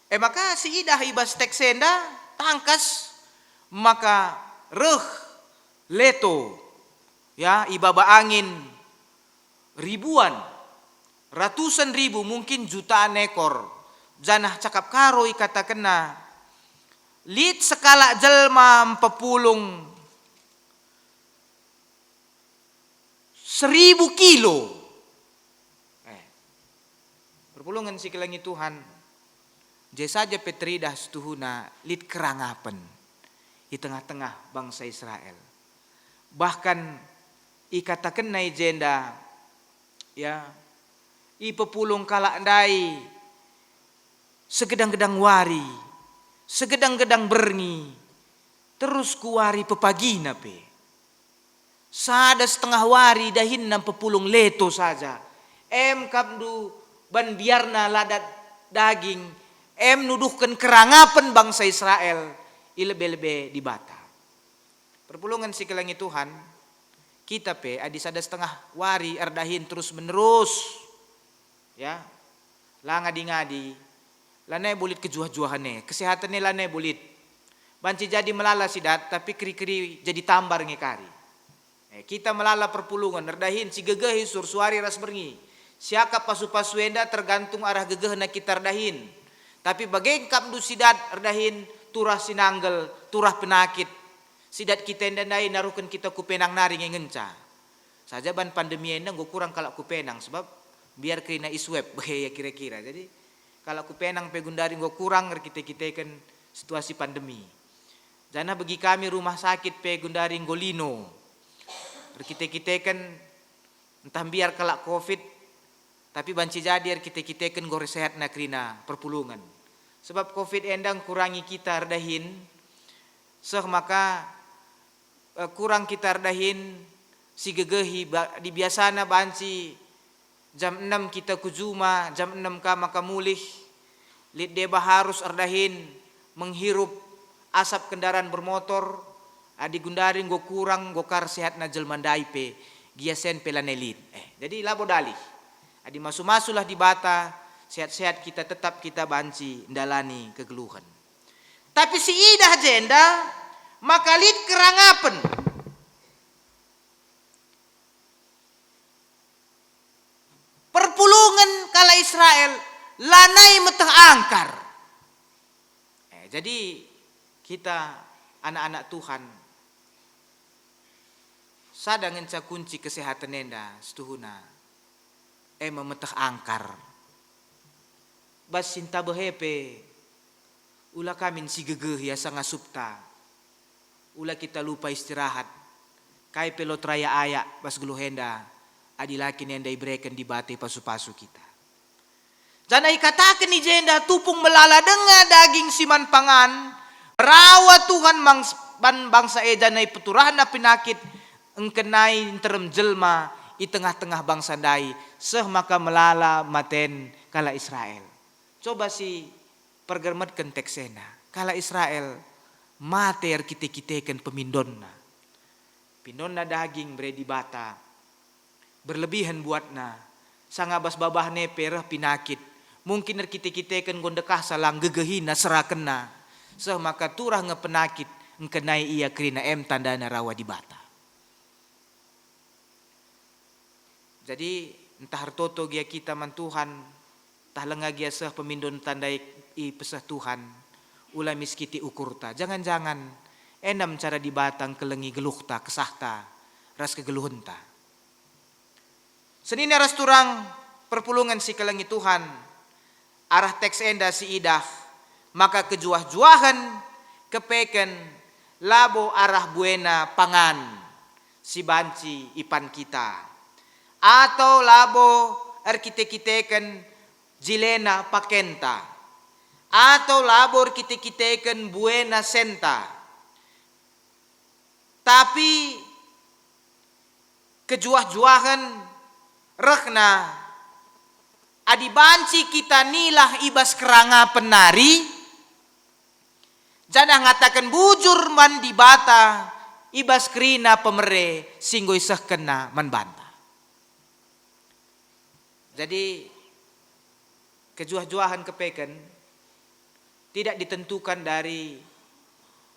Maka si idah ibas teksenda tangkas maka reh leto ya ibaba angin ribuan, ratusan ribu, mungkin jutaan ekor. Janah cakap karo ikata kena. Lit sekala jelma empepulung 1000 kilo. Perpulungan si kelangi Tuhan. Jasa saja petridah setuhuna lit kerangapen di tengah-tengah bangsa Israel. Bahkan ikatakan nai jenda ya ipepulung kalak ndai segedang-gedang wari segedang-gedang berngi terus kuwari pepagina pe sada setengah wari dahin nam pepulung leto saja kapdu ban biarna ladat daging nuduhkan kerangapan bangsa Israel ilebe-lebe di bata. Perpulungan si kelangi Tuhan kita pe adi sada setengah wari ardahin terus menerus ya langa ngadi lanai bulit kejuah-juahane kesehatannya lanai bulit banci jadi melala sidat tapi keri-keri jadi tambar ngekari kita melala perpulungan ardahin si gegehi sursuari ras berngi siaka pasu-pasu enda tergantung arah gegehna kita ardahin tapi bagengkap du sidat ardahin turah sinanggel turah penakit sidat kita endandai naruhkan kita kupenang naring yang ngenca. Saja ban pandemi endang gue kurang kalau kupenang sebab biar kena isweb bahaya kira-kira. Jadi kalau kupenang pegundari gue kurang kita kan situasi pandemi. Jana bagi kami rumah sakit pegundari golino. Kita kan entah biar kalau covid tapi banci jadi kita kan gue sehat nakrina perpulungan. Sebab covid endang kurangi kita ardahin. Maka kurang kita ardahin si gegehi di biasana banci jam 6 kita kujuma jam 6 ka maka mulih lit deba harus ardahin menghirup asap kendaraan bermotor adi gundaring go kurang go kar sehat na jelmandai pe giasen pelanelin jadi labo dalih adi masu-masulah di bata sehat-sehat kita tetap kita banci ndalani kegeluhan tapi si idah jenda maka lit kerangapen perpulungan kala Israel lanai metah angkar jadi kita anak-anak Tuhan sadang ngenca kunci kesehatan enda setuhuna memetah angkar bas sinta behepe Ula kami si gegeh ya sanga supta. Ula kita lupa istirahat. Kai pelot raya ayak pas geluhenda. Adilaki nenda ibreken di bate pasu-pasu kita. Jana ikatakan ni jenda tupung melala denga daging siman pangan. Merawat Tuhan bangsa edan na peturahan na pinakit. Engkenai terem jelma i tengah-tengah bangsa dai. Seh maka melala maten kala Israel. Coba si pergermetkan teksena. Kala Israel mater kite-kiteken pemindonna. Pindonna daging bre di bata. Berlebihan buatna. Sangabas babah neper pinakit. Mungkin kite-kiteken gondekah salang gegehina serakena. Seh maka turah ngepenakit. Engkenai ia kerina tandana rawa di bata. Jadi entah hartoto gia kita man Tuhan. Tah lenga gia seh pemindon tandai i pesah Tuhan. Ulah miskiti ukurta. Jangan-jangan enam cara dibatang kelengi geluhta kesahta. Ras kegeluhunta. Senin ras turang perpulungan si kelengi Tuhan. Arah teks enda si idah. Maka kejuah-juahan kepeken labo arah buena pangan. Si banci ipan kita. Atau labo kite-kiteken jilena pakenta. Atau labor kite-kiteken buena senta. Tapi kejuah-juahan rekna adibanci kita nilah ibas keranga penari. Jana ngatakan bujur man di bata ibas kerina pemere singgoy seh kena man banta. Jadi kejuah-juahan kepeken tidak ditentukan dari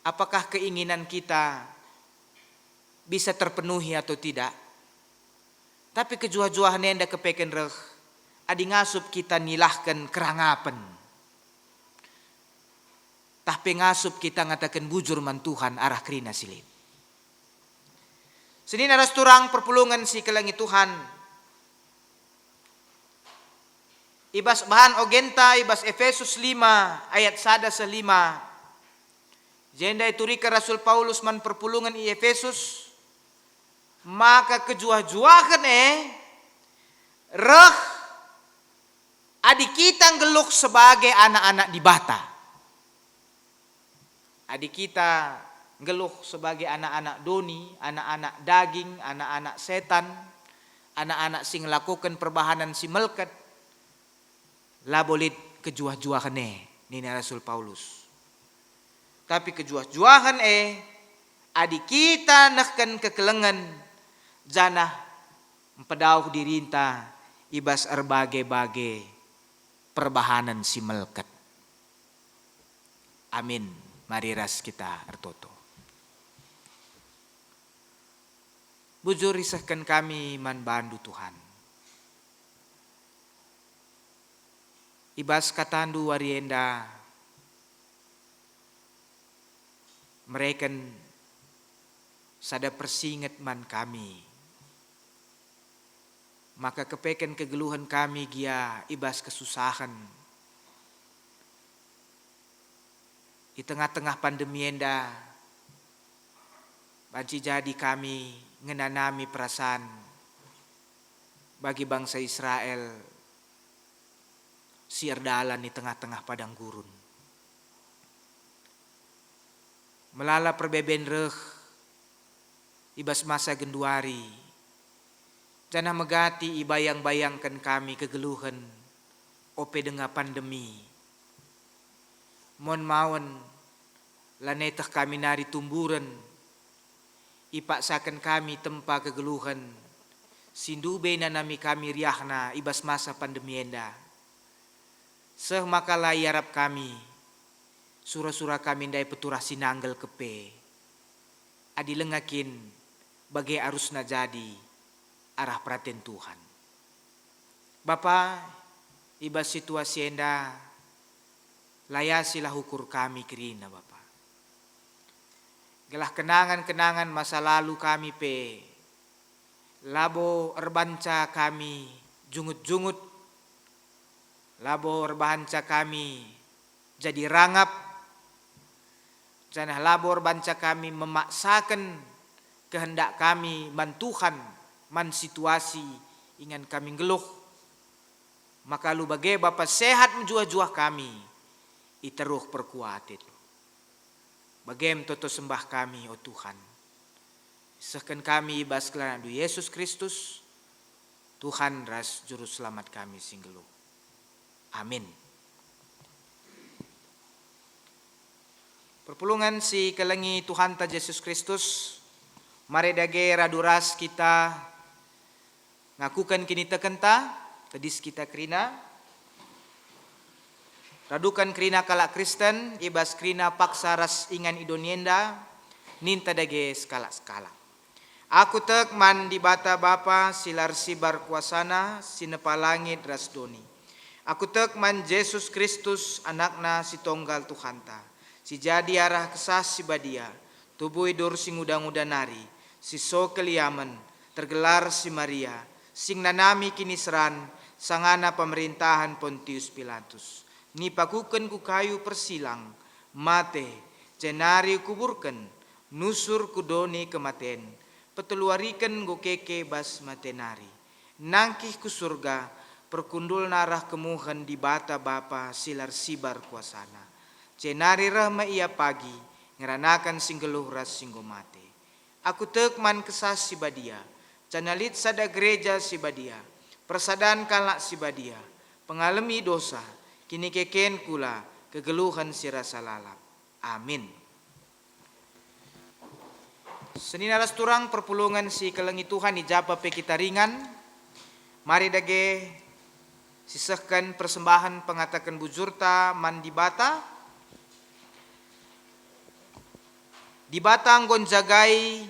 apakah keinginan kita bisa terpenuhi atau tidak. Tapi kejuah-juahan enda kepeken reh adi ngasup kita nilahkan kerangapen. Tapi ngasup kita ngatakan bujur man Tuhan arah kerina silip. Senin aras turang perpulungan si kelengi Tuhan. Ibas bahan ogenta ibas Efesus 5 ayat 1-5. Jenda iturika Rasul Paulus man perpulungan i Efesus. Maka kejuah-juahan reh adik kita geluk sebagai anak-anak di bata. Adik kita geluh sebagai anak-anak doni, anak-anak daging, anak-anak setan, anak-anak sing lakukan perbahanan si melket. Labolit kejuah-juahan ini Rasul Paulus. Tapi kejuah-juahan adik kita nahkan kekelengan janah empedauh dirinta ibas erbage-bage perbahanan si melket. Amin. Mari ras kita artoto. Bujur risahkan kami man bandu Tuhan. Ibas katandu warienda mereka sada persingat man kami. Maka kepeken kegeluhan kami gia ibas kesusahan. Di tengah-tengah pandemi enda banci jadi kami ngenanami perasaan bagi bangsa Israel siar dalan di tengah-tengah padang gurun. Melala perbeben reh ibas masa genduari. Jana megati ibayang-bayangkan kami kegeluhan ope denga pandemi. Mon mawan lanetah kami nari tumburan. Ipaksakan kami tempa kegeluhan. Sindube na nami kami riahna ibas masa pandemi enda. Seh makalah yarap kami. Surah-surah kami ndai peturah sinanggal kepe. Adi lengakin bagai arusna jadi arah perhatian Tuhan. Bapa, ibas situasi enda layasilah ukur kami kirina Bapa. Gelah kenangan-kenangan masa lalu kami pe. Labo erbanca kami jungut-jungut. Labo erbanca kami jadi rangap Janah labor banca kami memaksakan kehendak kami man Tuhan, man situasi ingan kami geluh. Maka lu bagai Bapa sehat menjuah-juah kami, iteruh perkuat itu. Bagem toto sembah kami, oh Tuhan. Sehkan kami bas kelana Yesus Kristus, Tuhan ras juru selamat kami singgelu. Amin. Perpulungan si kelengi Tuhan ta Yesus Kristus, mari dage raduras kita ngakukan kini tekenta, tadis kita kerina, radukan kerina kalak Kristen, ibas kerina paksa ras ingan idonienda, ninta dage skala-skala. Aku tek man di bata Bapa silar sibar kuasana sinepa langit ras doni. Aku tek man Yesus Kristus anakna si tonggal Tuhanta. Si jadi arah kesah si badia. Tubuh idur sing udang-udan nari. Si so keliaman tergelar si Maria. Sing nanami kini seran sangana pemerintahan Pontius Pilatus. Ni pakuken ku kayu persilang. Mate jenari kuburken. Nusur kudoni kematen. Peteluarikan go keke bas matenari. Nangkih ku surga, perkundul narah kemuhan di bata Bapa silar sibar kuasana. Cenari rahma ia pagi, ngeranakan singgeluh ras singgo mate. Aku tekman kesas si badia, canalit sada gereja si badia, persadan kalak si badia, pengalami dosa, kini keken kula, kegeluhan si rasa lalap. Amin. Senin alas turang perpulungan si kelengi Tuhan ijapa pe kita ringan. Mari dage sisahkan persembahan pengatakan bujurta man di bata. Di bata anggon jagai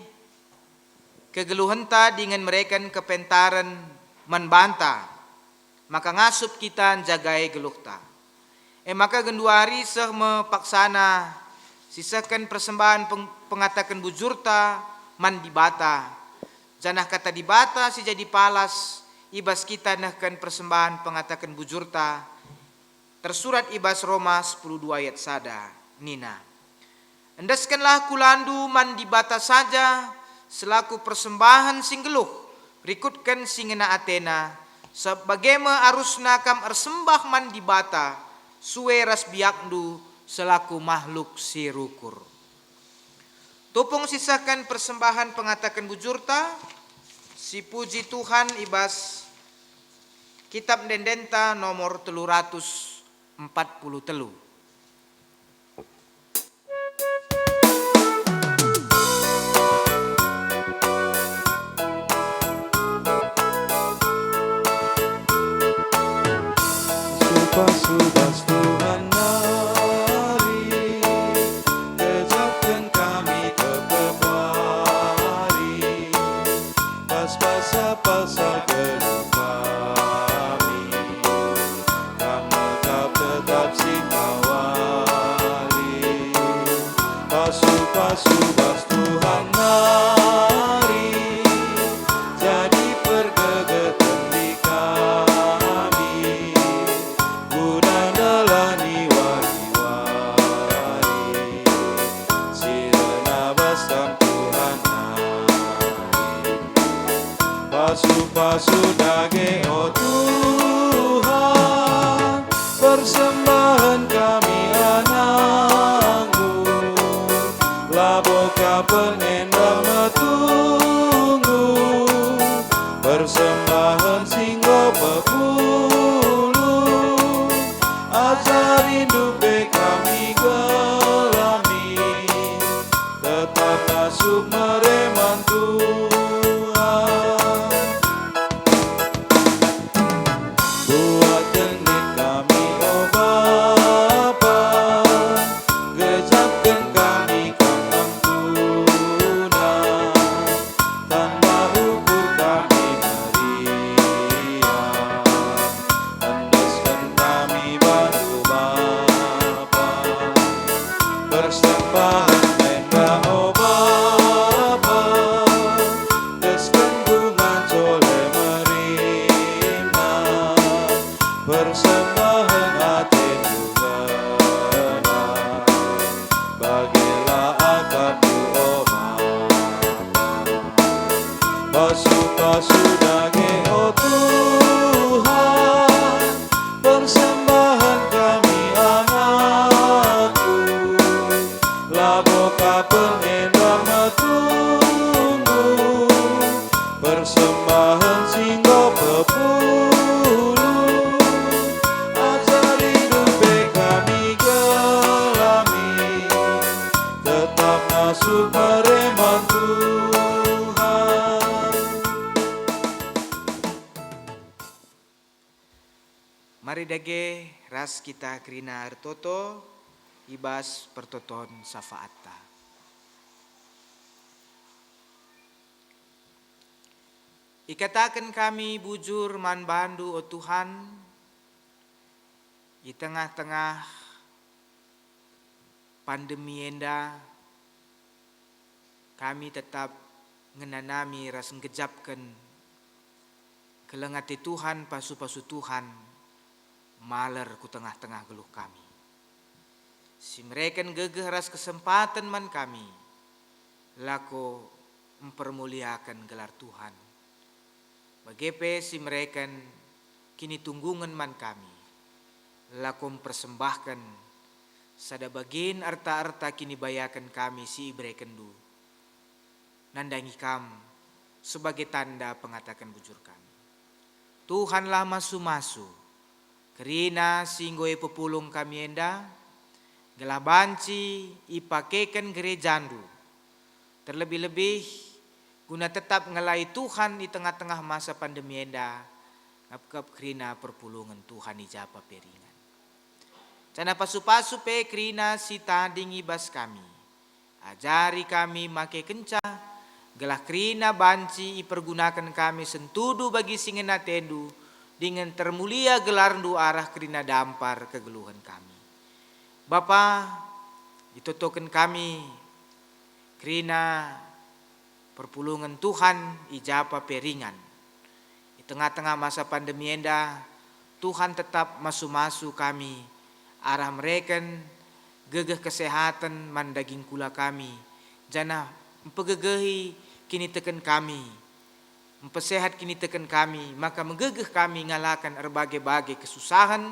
kegeluhenta dengan mereka kepentaran menbanta. Maka ngasup kita jagai geluhta. Maka genduari seh mepaksana sisahkan persembahan pengatakan bujurta man dibata. Janah kata dibata si jadi palas ibas kita nahkan persembahan pengatakan bujurta. Tersurat ibas Roma 10:2 ayat sada. Nina. Endaskanlah kulandu man dibata saja selaku persembahan singgeluh. Berikutkan singena Athena. Sebagaimana arusna kam ersembah man dibata. Suwe ras biakdu selaku makhluk si rukur. Tupung sisakan persembahan pengatakan bujurta, si puji Tuhan ibas kitab dendenta nomor 343. Subas Tuhan mari, kejapkan kami ke kemari, pas-pas-pas gedung kami, kamu tetap singawa. dage ras kita krina artoto ibas pertoton safaatta. Ikatakan kami bujur man bandu o Tuhan, di tengah-tengah pandemi enda, kami tetap ngenanami ras ngejapkan kelengati Tuhan, pasu-pasu Tuhan, maler ku tengah-tengah geluh kami. Si mereka gegeh ras kesempatan man kami, lako mempermuliakan gelar Tuhan. Bagepe si mereka kini tunggungan man kami, lako mempersembahkan sada bagin arta-arta kini bayakan kami si ibrekendu. Nandangi kam sebagai tanda pengatakan bujur kami. Tuhanlah masu-masu, kerina singgoe pepulung kami enda, gelah banci ipakekan gerejandu. Terlebih-lebih guna tetap ngelai Tuhan di tengah-tengah masa pandemi enda, ngap-ngap kerina perpulungan Tuhan ijapa peringan. Cana pasu-pasu pe kerina si tanding ibas kami, ajari kami make kenca, gelah kerina banci ipergunakan kami sentudu bagi singena tendu, dengan termulia gelar du arah kerina dampar kegeluhan kami. Bapa, ditotokan kami kerina perpulungan Tuhan ijapa peringan. Di tengah-tengah masa pandemi enda, Tuhan tetap masu-masu kami, arah mereka gegeh kesehatan mandaging kula kami, jana mempegegehi kini teken kami, mempesehat kini teken kami, maka menggegeh kami ngalakan berbagai-bagai kesusahan,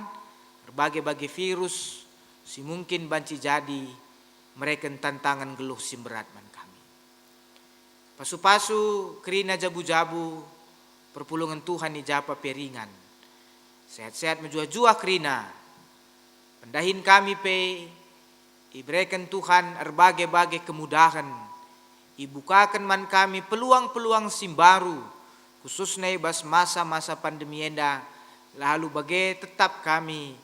berbagai-bagai virus, si mungkin banci jadi mereka tantangan geluh si berat man kami. Pasu-pasu kerina jabu-jabu perpulungan Tuhan ijapa peringan. Sehat-sehat menjua-jua kerina pendahin kami pe iberikan Tuhan berbagai-bagai kemudahan, ibukakan man kami peluang-peluang simbaru, khususnya ibas masa-masa pandemi enda, lalu bagai tetap kami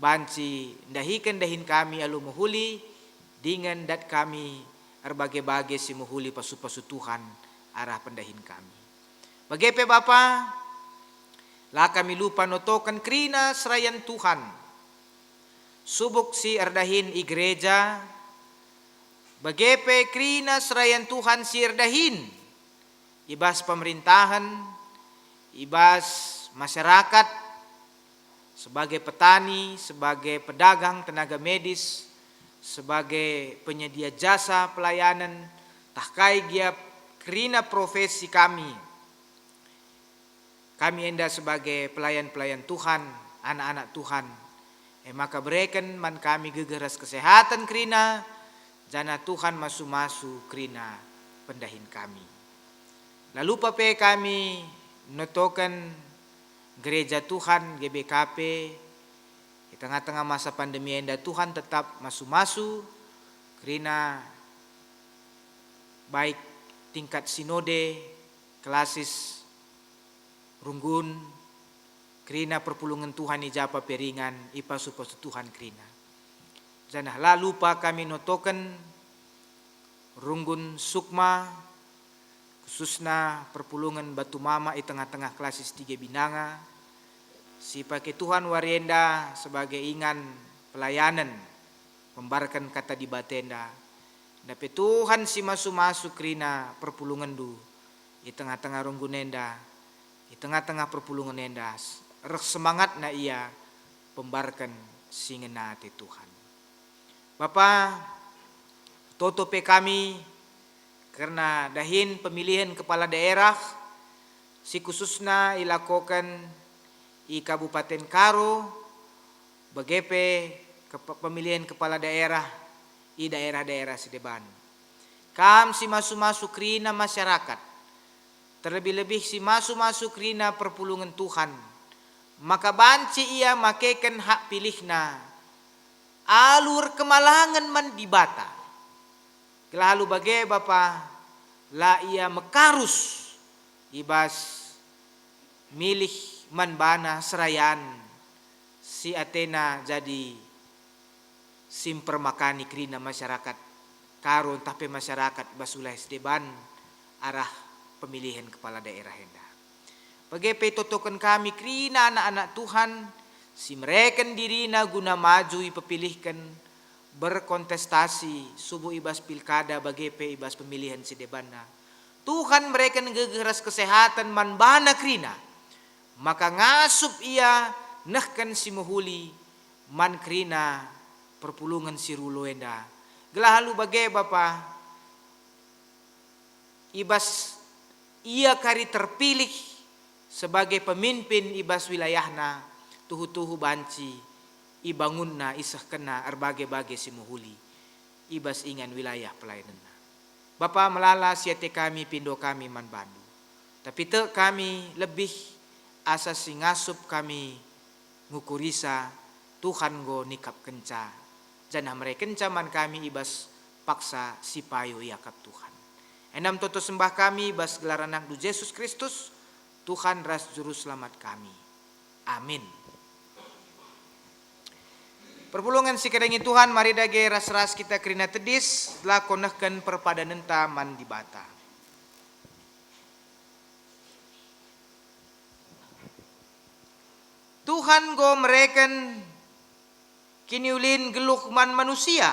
banci dahin kami alu muhuli dengan dat kami berbagai-bagai si muhuli pasu-pasu Tuhan arah pendahin kami. Bagepe Bapa, lah kami lupa notokan kerina serayan Tuhan, subuk si erdahin i gereja, bagepe kerina serayan Tuhan si erdahin, ibas pemerintahan, ibas masyarakat, sebagai petani, sebagai pedagang, tenaga medis, sebagai penyedia jasa pelayanan, tahkai dia kerina profesi kami enda sebagai pelayan-pelayan Tuhan, anak-anak Tuhan. Maka berikan man kami gegeras kesehatan kerina, jana Tuhan masu-masu kerina pendahin kami. Lalu pape kami notokan gereja Tuhan GBKP, di tengah-tengah masa pandemi enda Tuhan tetap masu-masu kerina baik tingkat sinode, klasis runggun, kerina perpulungan Tuhan ijapa peringan, ipasu-pasu Tuhan kerina. Janah lalu pa kami notokan runggun sukma, khususna perpulungan Batu Mama di tengah-tengah klasis 3 Binanga, si pakai Tuhan warienda sebagai ingan pelayanan, membarkan kata di batenda, dapat Tuhan si masu-masu kerina perpulungan du, di tengah-tengah runggunenda, di tengah-tengah perpulungan enda, semangat na ia pembarkan singenate Tuhan. Bapa, totope kami karena dahin pemilihan kepala daerah, si khususna ilakokan i Kabupaten Karo, bagepe pemilihan kepala daerah i daerah-daerah sedeban. Kam si masu-masu kerina masyarakat, terlebih-lebih si masu-masu kerina perpulungan Tuhan, maka banci ia makekan hak pilihna, alur kemalangan man dibata. Lalu bagai Bapa, la ia mekarus ibas milih man bana serayan si Athena jadi simper makani krina masyarakat karun tapi masyarakat basulai sedeban arah pemilihan kepala daerah hendak. Bagai totokan kami krina anak-anak Tuhan si mereka dirina guna maju ipepilihkan berkontestasi subuh ibas pilkada bagai ibas pemilihan sedebana. Tuhan mereka ngegeras kesehatan manbana krina. Maka ngasup ia nehkan si muhuli man krina perpulungan si ruluenda. Gelahalu bagai bapa ibas ia kari terpilih sebagai pemimpin ibas wilayahna tuhu-tuhu banci ibangunna isah kena erbagai-bagai si muhuli ibas ingan wilayah pelayananna. Bapa melala siate kami pindo kami man bandu. Tapi te kami lebih asa si ngasup kami ngukurisa Tuhan go nikap kenca. Janah mereka kenca man kami ibas paksa si payo yakap Tuhan. Enam toto sembah kami ibas gelar anak du Yesus Kristus Tuhan ras juru selamat kami. Amin. Perpulungan si kedengi Tuhan mari dage ras-ras kita kerina tedis lakonahkan perpadanan taman di bata. Tuhan go mereken kini ulin geluh man manusia.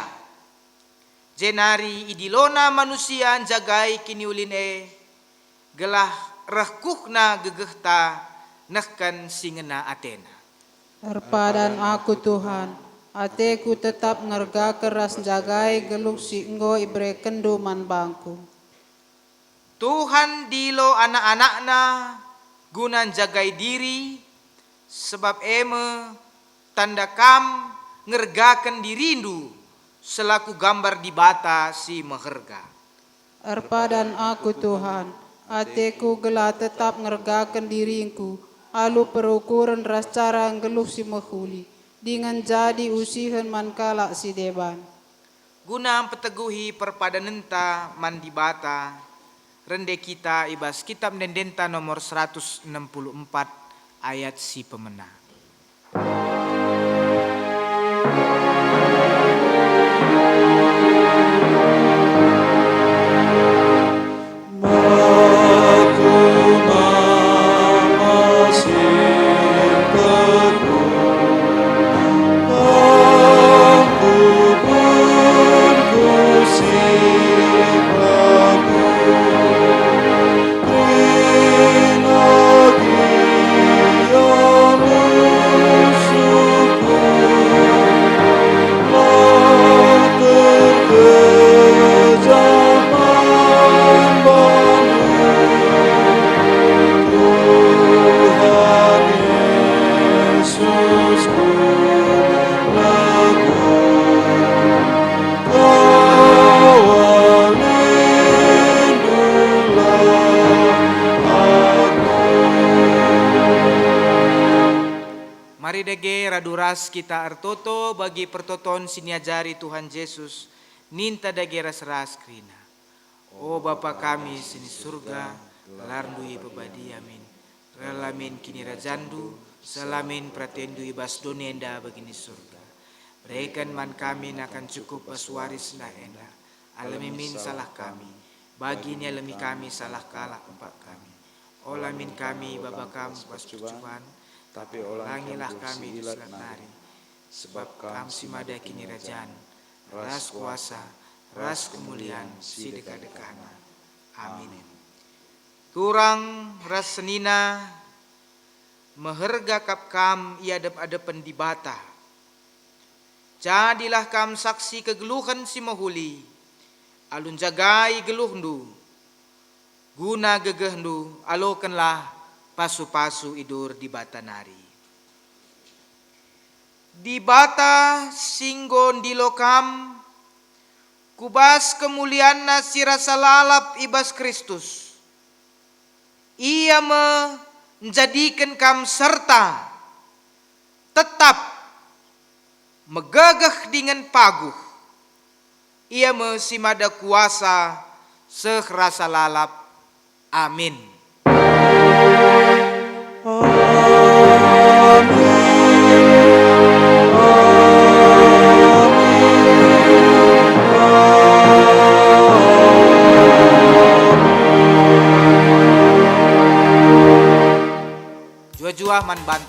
Jenari idilona manusia jagai kini ulin gelah rehkuhna gegehta nahkan singena Athena. Terpadan aku Tuhan, ateku tetap ngerga keras jagai geluk si enggo ibre kendu man bangku. Tuhan dilo anak-anakna gunan jagai diri sebab eme tanda kam ngergakan dirindu selaku gambar di bata si meherga. Terpadan aku Tuhan, ateku gelah tetap ngergakan diringku, alu perukuran ras cara geluh si mehuli. Dengan jadi usihan man kalak si deban. Guna peteguhi perpadanenta man di bata rende kita ibas kitab Dendenta nomor 164 ayat si pemena. Mari dege raduras kita artoto bagi pertoton siniajari Tuhan Yesus ninta dege ras-ras krina. O Bapa kami sini surga, larndui pebadi amin. Relamin kini rajandu, salamin pratendu ibas donenda begini surga. Berikan man kami akan cukup baswaris nah enda. Alamimin salah kami, baginya lemi kami salah kalah empat kami. Olamin kami bapa kami pas cucuan. Tapi olangilah kami di selat nari, sebab kami simada kini rajaan, ras kuasa, ras kemuliaan, si dekat-dekana. Amin. Kurang ras senina, meherga kap kam iadep-adepen di bata. Jadilah kam saksi kegeluhan si mahuli, alun jagai geluhndu, guna gegehndu, alokenlah pasu-pasu idur di bata nari. Di bata singgon di lokam, kubas kemuliaan si rasa lalap ibas Kristus. Ia menjadikan kam serta tetap megagah dengan paguh. Ia mesimada kuasa sehrasa lalap. Amin. Amin. juah man banta